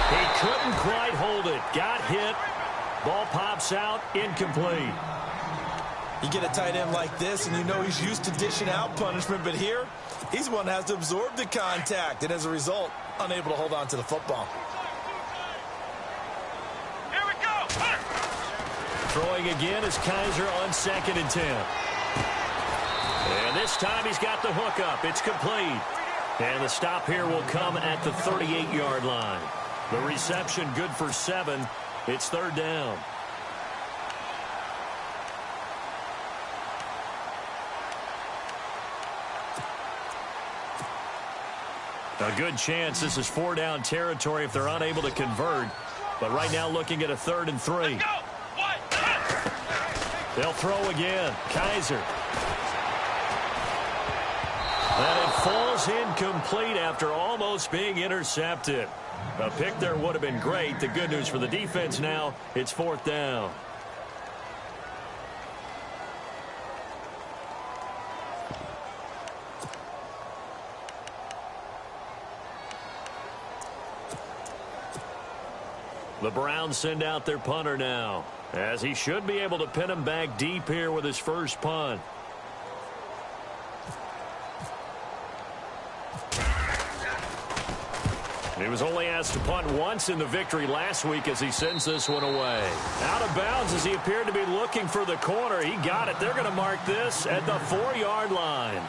Speaker 6: He couldn't quite hold it. Got hit. Ball pops out, incomplete.
Speaker 7: You get a tight end like this, and you know he's used to dishing out punishment, but here, he's the one that has to absorb the contact, and as a result, unable to hold on to the football.
Speaker 8: Here we go.
Speaker 6: Throwing again is Kaiser on 2nd and 10. And this time he's got the hook up. It's complete. And the stop here will come at the 38-yard line. The reception good for 7. It's third down. A good chance this is 4-down territory if they're unable to convert. But right now looking at a 3rd and 3. They'll throw again. Kaiser. And it falls incomplete after almost being intercepted. A pick there would have been great. The good news for the defense now, it's 4th down. The Browns send out their punter now, as he should be able to pin him back deep here with his first punt. He was only asked to punt once in the victory last week as he sends this one away. Out of bounds as he appeared to be looking for the corner. He got it. They're going to mark this at the 4-yard line.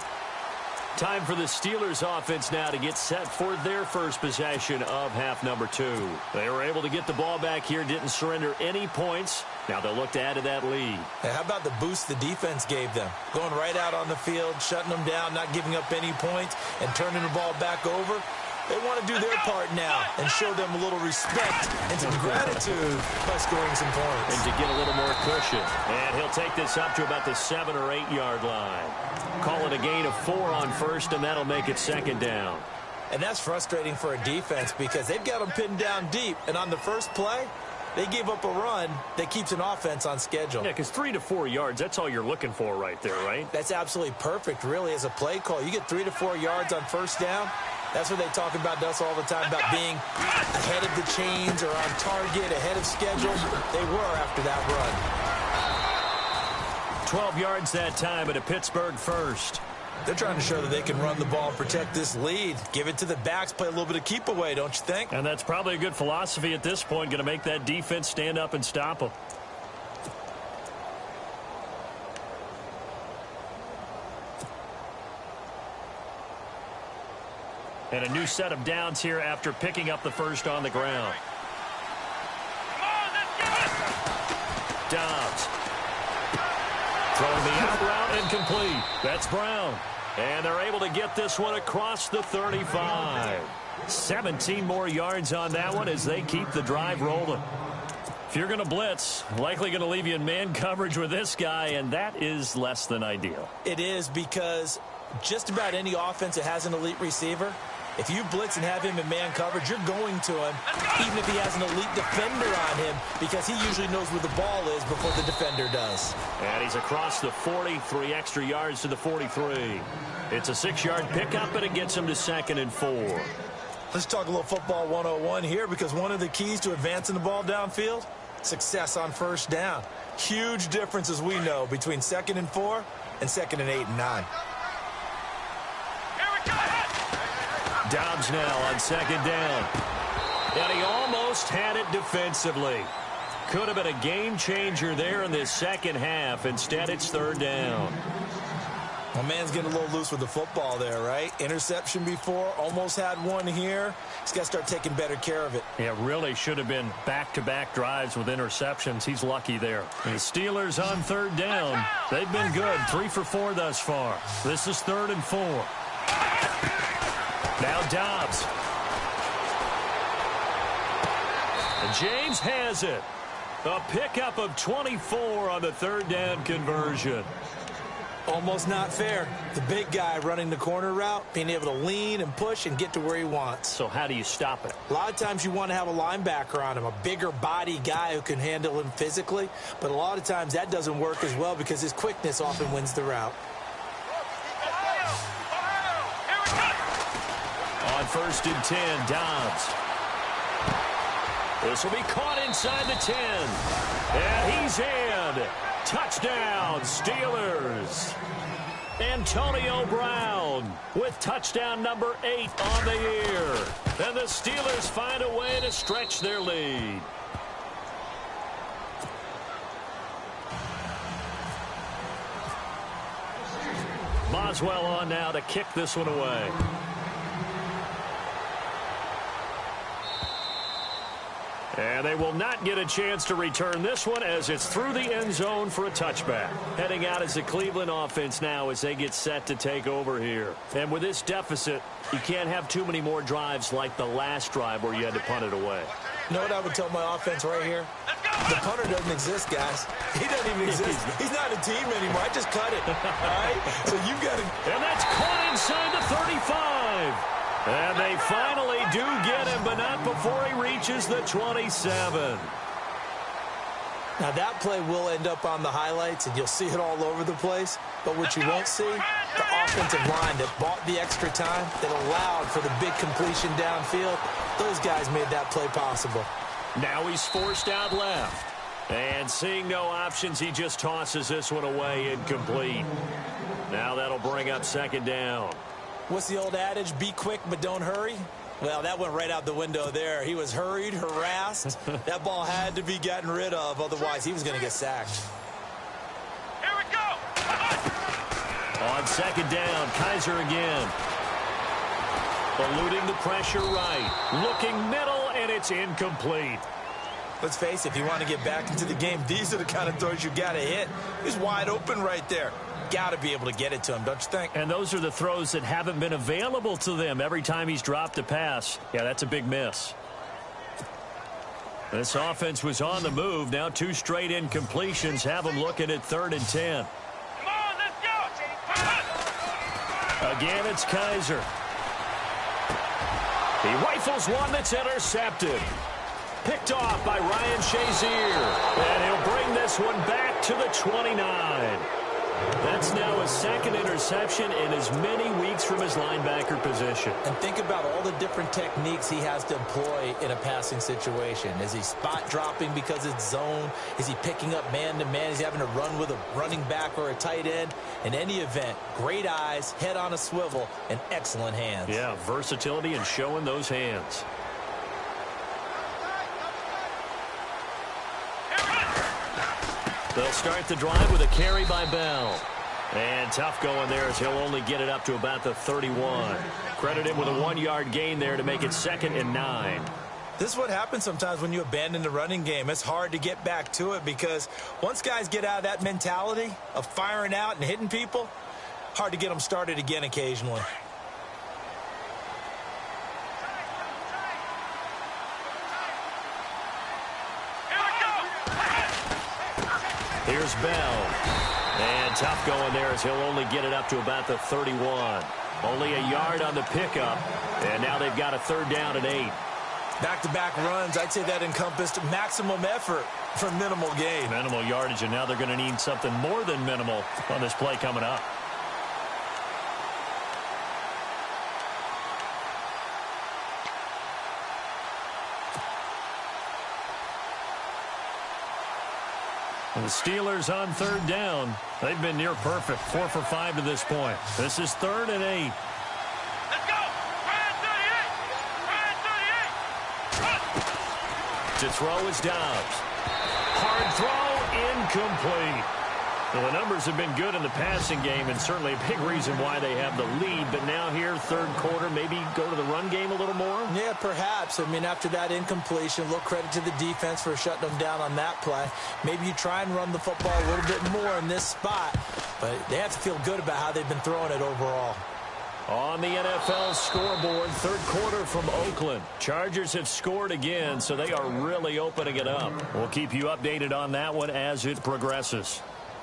Speaker 6: Time for the Steelers offense now to get set for their first possession of half number 2. They were able to get the ball back here, didn't surrender any points. Now they'll look to add to that lead.
Speaker 7: Hey, how about the boost the defense gave them? Going right out on the field, shutting them down, not giving up any points, and turning the ball back over. They want to do their part now and show them a little respect and some gratitude by scoring some points.
Speaker 6: And to get a little more cushion. And he'll take this up to about the 7 or 8 yard line. Call it a gain of 4 on first, and that'll make it second down.
Speaker 7: And that's frustrating for a defense because they've got them pinned down deep. And on the first play, they gave up a run that keeps an offense on schedule.
Speaker 6: Yeah, because 3 to 4 yards, that's all you're looking for right there, right?
Speaker 7: That's absolutely perfect, really, as a play call. You get 3 to 4 yards on first down. That's what they talk about us all the time, about being ahead of the chains or on target, ahead of schedule. They were after that run.
Speaker 6: 12 yards that time at a Pittsburgh first.
Speaker 7: They're trying to show that they can run the ball and protect this lead. Give it to the backs, play a little bit of keep away, don't you think?
Speaker 6: And that's probably a good philosophy at this point, going to make that defense stand up and stop them. And a new set of downs here after picking up the first on the ground. Dobbs. Throwing the out route and complete. That's Brown. And they're able to get this one across the 35. 17 more yards on that one as they keep the drive rolling. If you're going to blitz, likely going to leave you in man coverage with this guy, and that is less than ideal.
Speaker 7: It is, because just about any offense that has an elite receiver, if you blitz and have him in man coverage, you're going to him, even if he has an elite defender on him, because he usually knows where the ball is before the defender does.
Speaker 6: And he's across the 43 extra yards to the 43. It's a 6-yard pickup, and it gets him to 2nd and 4.
Speaker 7: Let's talk a little football 101 here, because one of the keys to advancing the ball downfield, success on first down. Huge difference, as we know, between 2nd and 4 and 2nd and 8 and 9.
Speaker 6: Dobbs now on 2nd down. And he almost had it defensively. Could have been a game changer there in this second half. Instead, it's 3rd down.
Speaker 7: My man's getting a little loose with the football there, right? Interception before, almost had one here. He's got to start taking better care of it.
Speaker 6: Yeah, really should have been back-to-back drives with interceptions. He's lucky there. And the Steelers on 3rd down. They've been good, 3 for 4 thus far. This is 3rd and 4. Now Dobbs. And James has it. A pickup of 24 on the 3rd down conversion.
Speaker 7: Almost not fair. The big guy running the corner route, being able to lean and push and get to where he wants.
Speaker 6: So how do you stop it?
Speaker 7: A lot of times you want to have a linebacker on him, a bigger body guy who can handle him physically. But a lot of times that doesn't work as well because his quickness often wins the route.
Speaker 6: On 1st and 10, Dobbs. This will be caught inside the 10. And he's in. Touchdown, Steelers. Antonio Brown with touchdown number 8 on the year. And the Steelers find a way to stretch their lead. Boswell on now to kick this one away. And they will not get a chance to return this one as it's through the end zone for a touchback. Heading out as the Cleveland offense now as they get set to take over here. And with this deficit, you can't have too many more drives like the last drive where you had to punt it away.
Speaker 7: You know what I would tell my offense right here? The punter doesn't exist, guys. He doesn't even exist. He's not a team anymore. I just cut it. All right? So you've got to...
Speaker 6: And that's caught inside the 35. And they finally do get him, but not before he reaches the 27.
Speaker 7: Now, that play will end up on the highlights, and you'll see it all over the place. But what you won't see, the offensive line that bought the extra time, that allowed for the big completion downfield, those guys made that play possible.
Speaker 6: Now he's forced out left. And seeing no options, he just tosses this one away incomplete. Now that'll bring up 2nd down.
Speaker 7: What's the old adage? Be quick, but don't hurry. Well, that went right out the window there. He was hurried, harassed. That ball had to be gotten rid of. Otherwise, he was going to get sacked.
Speaker 8: Here we go.
Speaker 6: On 2nd down, Kaiser again. Eluding the pressure right. Looking middle, and it's incomplete.
Speaker 7: Let's face it, if you want to get back into the game, these are the kind of throws you got to hit. He's wide open right there. Got to be able to get it to him, don't you think?
Speaker 6: And those are the throws that haven't been available to them every time he's dropped a pass. Yeah, that's a big miss. This offense was on the move. Now 2 straight incompletions have them looking at 3rd and 10.
Speaker 8: Come on, let's go.
Speaker 6: Again, it's Kaiser. He rifles one that's intercepted. Picked off by Ryan Shazier. And he'll bring this one back to the 29. That's now his 2nd interception in as many weeks from his linebacker position.
Speaker 7: And think about all the different techniques he has to employ in a passing situation. Is he spot dropping because it's zone? Is he picking up man-to-man? Is he having to run with a running back or a tight end? In any event, great eyes, head on a swivel, and excellent hands.
Speaker 6: Yeah, versatility and showing those hands. They'll start the drive with a carry by Bell. And tough going there as he'll only get it up to about the 31. Credit him with a 1-yard gain there to make it 2nd and 9.
Speaker 7: This is what happens sometimes when you abandon the running game. It's hard to get back to it because once guys get out of that mentality of firing out and hitting people, hard to get them started again occasionally.
Speaker 6: Here's Bell. And tough going there as he'll only get it up to about the 31. Only a yard on the pickup. And now they've got a 3rd down and 8.
Speaker 7: Back-to-back runs, I'd say that encompassed maximum effort for minimal gain.
Speaker 6: Minimal yardage, and now they're going to need something more than minimal on this play coming up. And the Steelers on 3rd down. They've been near perfect, 4 for 5 to this point. This is 3rd and 8.
Speaker 8: Let's go! Ryan 38! Ryan 38!
Speaker 6: To throw is Dobbs. Hard throw, incomplete. Well, the numbers have been good in the passing game, and certainly a big reason why they have the lead. But now here, 3rd quarter, maybe go to the run game a little more?
Speaker 7: Yeah, perhaps. I mean, after that incompletion, a little credit to the defense for shutting them down on that play. Maybe you try and run the football a little bit more in this spot. But they have to feel good about how they've been throwing it overall.
Speaker 6: On the NFL scoreboard, 3rd quarter from Oakland. Chargers have scored again, so they are really opening it up. We'll keep you updated on that one as it progresses.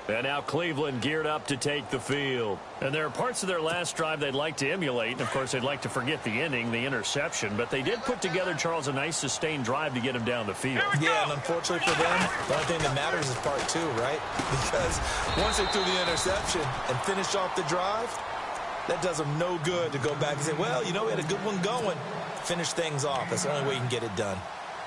Speaker 6: And now Cleveland geared up to take the field. And there are parts of their last drive they'd like to emulate. And, of course, they'd like to forget the ending, the interception. But they did put together, Charles, a nice sustained drive to get him down the field.
Speaker 7: Yeah, and unfortunately for them, the only thing that matters is part 2, right? Because once they threw the interception and finished off the drive, that does them no good to go back and say, well, you know, we had a good one going. Finish things off. That's the only way you can get it done.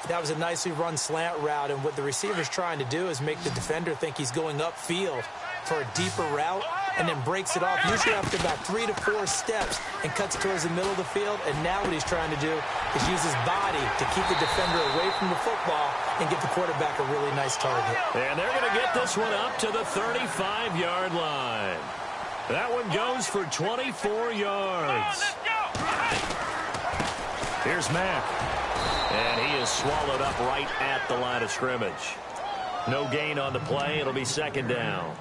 Speaker 7: That was a nicely run slant route, and what the receiver's trying to do is make the defender think he's going upfield for a deeper route and then breaks it off, usually after about 3 to 4 steps, and cuts towards the middle of the field. And now what he's trying to do is use his body to keep the defender away from the football and get the quarterback a really nice target.
Speaker 6: And they're going to get this one up to the 35-yard line. That one goes for 24 yards. Here's Mack. And he is swallowed up right at the line of scrimmage. No gain on the play. It'll be 2nd down.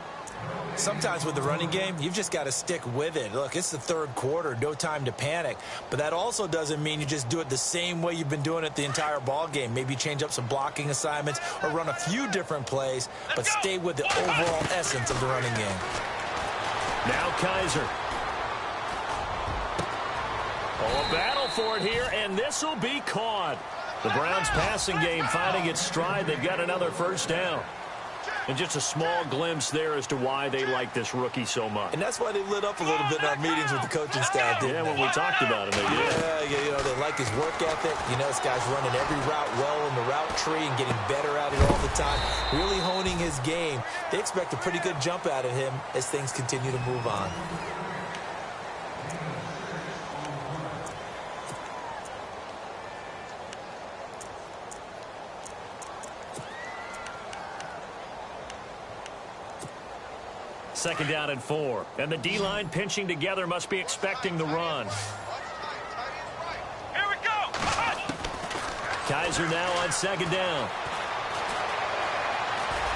Speaker 7: Sometimes with the running game, you've just got to stick with it. Look, it's the 3rd quarter, no time to panic. But that also doesn't mean you just do it the same way you've been doing it the entire ball game. Maybe change up some blocking assignments or run a few different plays, but stay with the overall essence of the running game.
Speaker 6: Now Kaiser. Oh, a battle for it here, and this will be caught. The Browns passing game finding its stride. They've got another 1st down. And just a small glimpse there as to why they like this rookie so much.
Speaker 7: And that's why they lit up a little bit in our meetings with the coaching staff, didn't they?
Speaker 6: When we talked about him, they did.
Speaker 7: Yeah, you know, they like his work ethic. You know, this guy's running every route well in the route tree and getting better at it all the time, really honing his game. They expect a pretty good jump out of him as things continue to move on.
Speaker 6: Second down and 4. And the D-line pinching together must be expecting the run.
Speaker 8: Here we go!
Speaker 6: Kaiser now on 2nd down.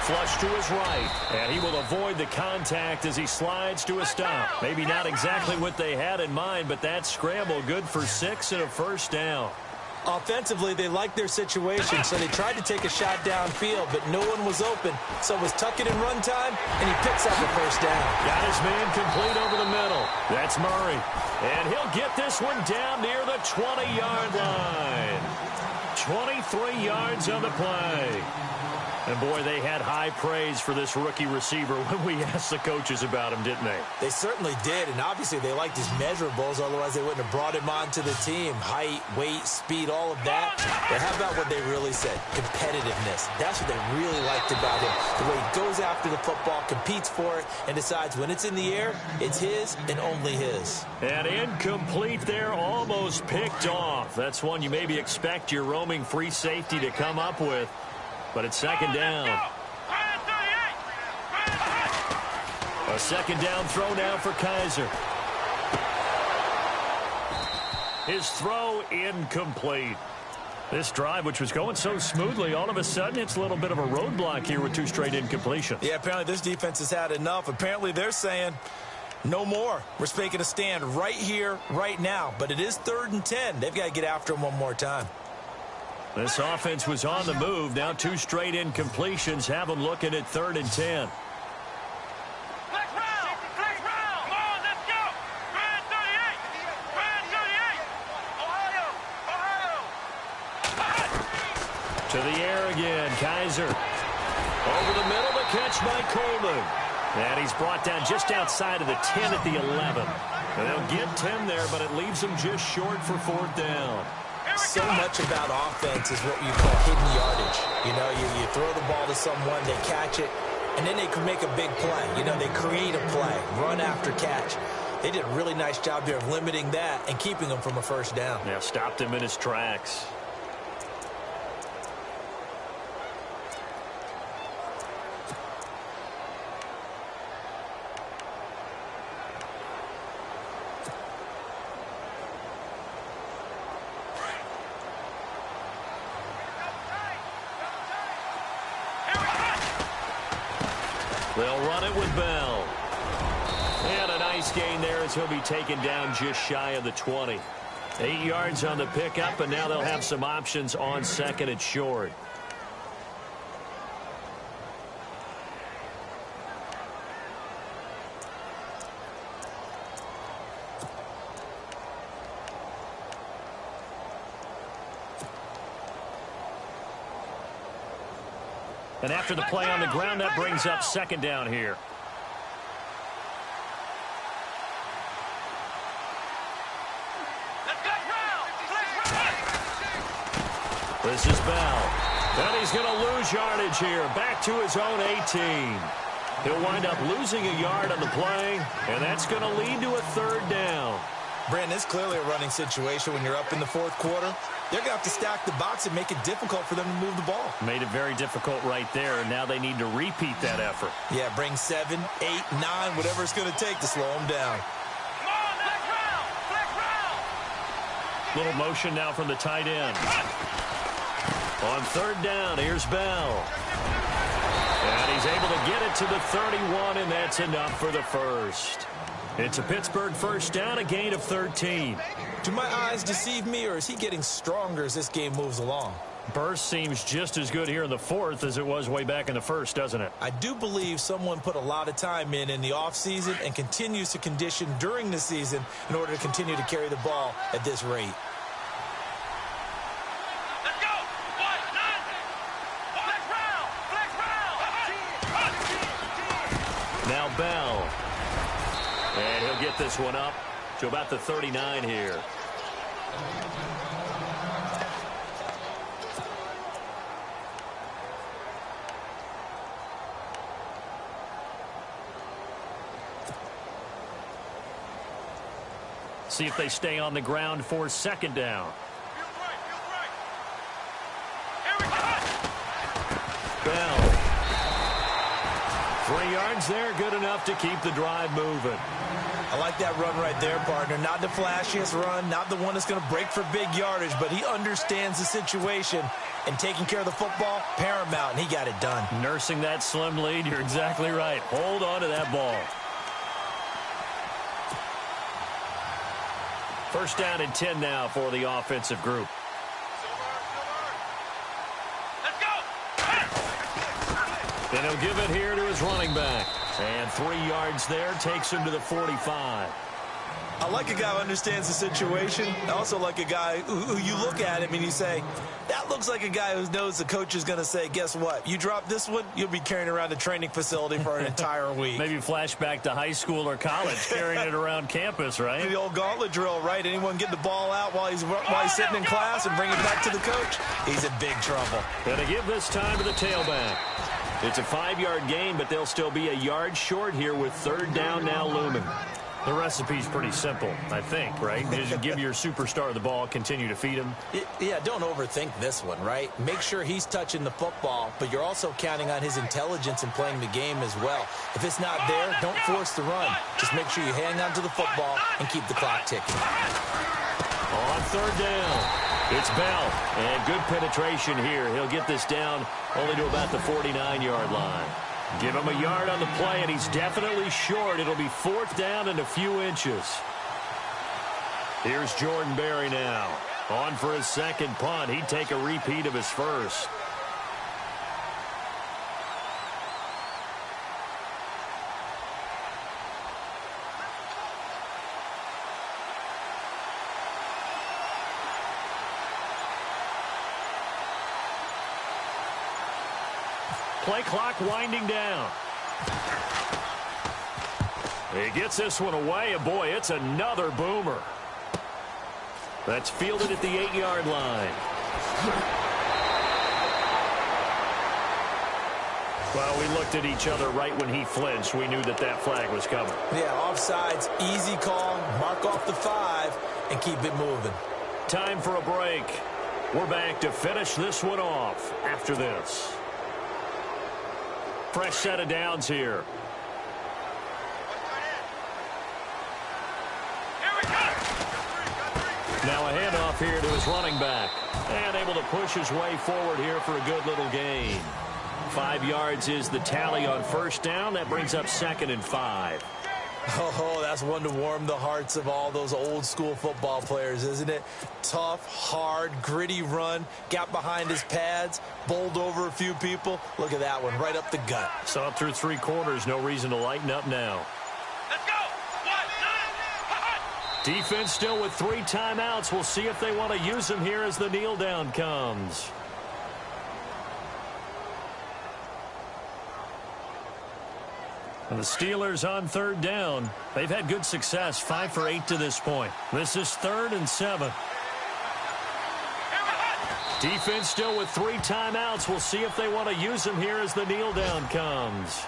Speaker 6: Flush to his right. And he will avoid the contact as he slides to a stop. Maybe not exactly what they had in mind, but that scramble good for 6 and a 1st down.
Speaker 7: Offensively, they liked their situation, so they tried to take a shot downfield, but no one was open. So it was tuck it in run time, and he picks up a 1st down.
Speaker 6: Got his man complete over the middle. That's Murray. And he'll get this one down near the 20-yard line. 23 yards on the play. And, boy, they had high praise for this rookie receiver when we asked the coaches about him, didn't they?
Speaker 7: They certainly did, and obviously they liked his measurables. Otherwise, they wouldn't have brought him onto the team. Height, weight, speed, all of that. But how about what they really said? Competitiveness. That's what they really liked about him. The way he goes after the football, competes for it, and decides when it's in the air, it's his and only his.
Speaker 6: And incomplete there, almost picked off. That's one you maybe expect your roaming free safety to come up with. But it's 2nd down. A second down throw now for Kaiser. His throw incomplete. This drive, which was going so smoothly, all of a sudden it's a little bit of a roadblock here with 2 straight incompletions.
Speaker 7: Yeah, apparently this defense has had enough. Apparently they're saying no more. We're making a stand right here, right now. But it is 3rd and 10. They've got to get after him one more time.
Speaker 6: This offense was on the move. Now 2 straight incompletions have them looking at 3rd and 10.
Speaker 8: Flex round! Flex round! Come on, let's go! Brand 38! Brand 38! Ohio! Ohio!
Speaker 6: To the air again, Kaiser. Over the middle, the catch by Coleman. And he's brought down just outside of the 10 at the 11. And they'll get 10 there, but it leaves them just short for 4th down.
Speaker 7: So much about offense is what you call hidden yardage. You know, you throw the ball to someone, they catch it, and then they can make a big play. You know, they create a play, run after catch. They did a really nice job there of limiting that and keeping him from a first down.
Speaker 6: Yeah, stopped him in his tracks. They'll run it with Bell. And a nice gain there as he'll be taken down just shy of the 20. 8 yards on the pickup, and now they'll have some options on 2nd and short. And after the play on the ground, that brings up 2nd down here. This is Bell. And he's going to lose yardage here. Back to his own 18. He'll wind up losing a yard on the play, and that's going to lead to a 3rd down.
Speaker 7: Brandon, it's clearly a running situation when you're up in the 4th quarter. They're going to have to stack the box and make it difficult for them to move the ball.
Speaker 6: Made it very difficult right there, and now they need to repeat that effort.
Speaker 7: Yeah, bring 7, 8, 9, whatever it's going to take to slow them down.
Speaker 8: Come on, flex round! Flex round!
Speaker 6: Little motion now from the tight end. On 3rd down, here's Bell. And he's able to get it to the 31, and that's enough for the first. It's a Pittsburgh first down, a gain of 13.
Speaker 7: Do my eyes deceive me, or is he getting stronger as this game moves along?
Speaker 6: Burst seems just as good here in the 4th as it was way back in the 1st, doesn't it?
Speaker 7: I do believe someone put a lot of time in the offseason and continues to condition during the season in order to continue to carry the ball at this rate.
Speaker 8: Let's go! 1, 9! Flex round! Flex round!
Speaker 6: Now Bell. And he'll get this one up to about the 39 here. See if they stay on the ground for 2nd down.
Speaker 8: Feels right! Here we go!
Speaker 6: Bell. 3 yards there, good enough to keep the drive moving.
Speaker 7: I like that run right there, partner. Not the flashiest run, not the one that's going to break for big yardage, but he understands the situation, and taking care of the football, paramount, and he got it done.
Speaker 6: Nursing that slim lead, you're exactly right. Hold on to that ball. First down and 10 now for the offensive group.
Speaker 8: Let's go!
Speaker 6: Then he'll give it here to his running back. And 3 yards there takes him to the 45.
Speaker 7: I like a guy who understands the situation. I also like a guy who you look at him and you say, that looks like a guy who knows the coach is going to say, guess what? You drop this one, you'll be carrying around the training facility for an entire week.
Speaker 6: Maybe flashback to high school or college, carrying it around campus, right?
Speaker 7: The old gauntlet drill, right? Anyone get the ball out while he's sitting in class and bring it back to the coach? He's in big trouble.
Speaker 6: Gonna give this time to the tailback. It's a 5-yard gain, but they'll still be a yard short here with 3rd down now looming. The recipe's pretty simple, I think, right? Just give your superstar the ball, continue to feed him.
Speaker 7: Yeah, don't overthink this one, right? Make sure he's touching the football, but you're also counting on his intelligence in playing the game as well. If it's not there, don't force the run. Just make sure you hang on to the football and keep the clock ticking.
Speaker 6: On third down, it's Bell, and good penetration here. He'll get this down only to about the 49-yard line. Give him a yard on the play, and he's definitely short. It'll be fourth down and a few inches. Here's Jordan Berry now. On for his second punt. He'd take a repeat of his first. Play clock winding down. He gets this one away, and boy, it's another boomer. That's fielded at the 8-yard line. Well, we looked at each other right when he flinched. We knew that that flag was coming.
Speaker 7: Yeah, offsides, easy call, mark off the 5, and keep it moving.
Speaker 6: Time for a break. We're back to finish this one off after this. Fresh set of downs here. Now a handoff here to his running back. And able to push his way forward here for a good little gain. 5 yards is the tally on first down. That brings up 2nd and 5.
Speaker 7: Oh, that's one to warm the hearts of all those old school football players, isn't it? Tough, hard, gritty run, got behind his pads, bowled over a few people. Look at that one, right up the gut.
Speaker 6: Saw it through 3 quarters, no reason to lighten up now.
Speaker 8: Let's go. 1, 2,
Speaker 6: Defense still with 3 timeouts. We'll see if they want to use them here as the kneel down comes. And the Steelers on third down. They've had good success, 5 for 8 to this point. This is 3rd and 7. Defense still with 3 timeouts. We'll see if they want to use them here as the kneel down comes.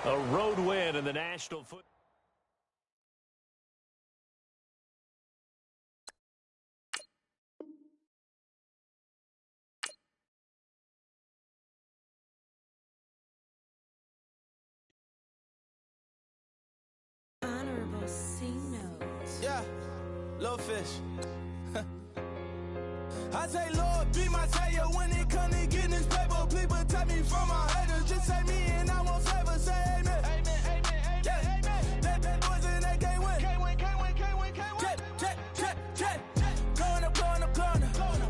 Speaker 6: A road win in the National Football.
Speaker 9: Honorable C notes.
Speaker 2: Yeah, little fish. I say, Lord, be my savior when it comes to getting this paper. Please protect me from my haters. Just say me and I won't favor. Say amen. Amen, amen, amen. Yeah. That boys and they can't win. Can't win, can't win, can't win, can't win. Jet. Going up.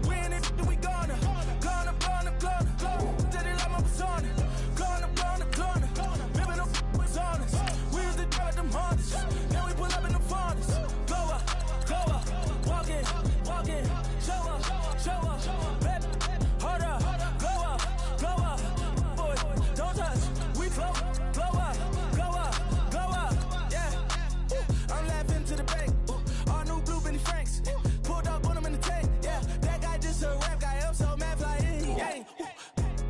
Speaker 2: We in it, we gonna. Going up. Did it like my persona. Going up. Living up was honest. We used to drive them Hondas. Now we pull up in the Fondas. Go up. Walk in. Show up. Baby, hold up. Go up. Boy, don't touch. We flow up. Yeah. I'm laughing to the bank. All new blue Benny Franks. Pulled up on him in the tank. Yeah, that guy just a rap guy. I'm so mad, fly in. Gang.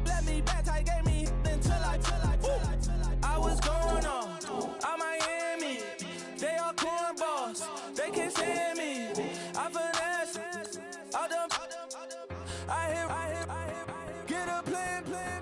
Speaker 2: Let me back, tight, gave me until I was going on. I'm Miami. They all cornballs. They can't stand me. I finesse. I hit. Get a plan.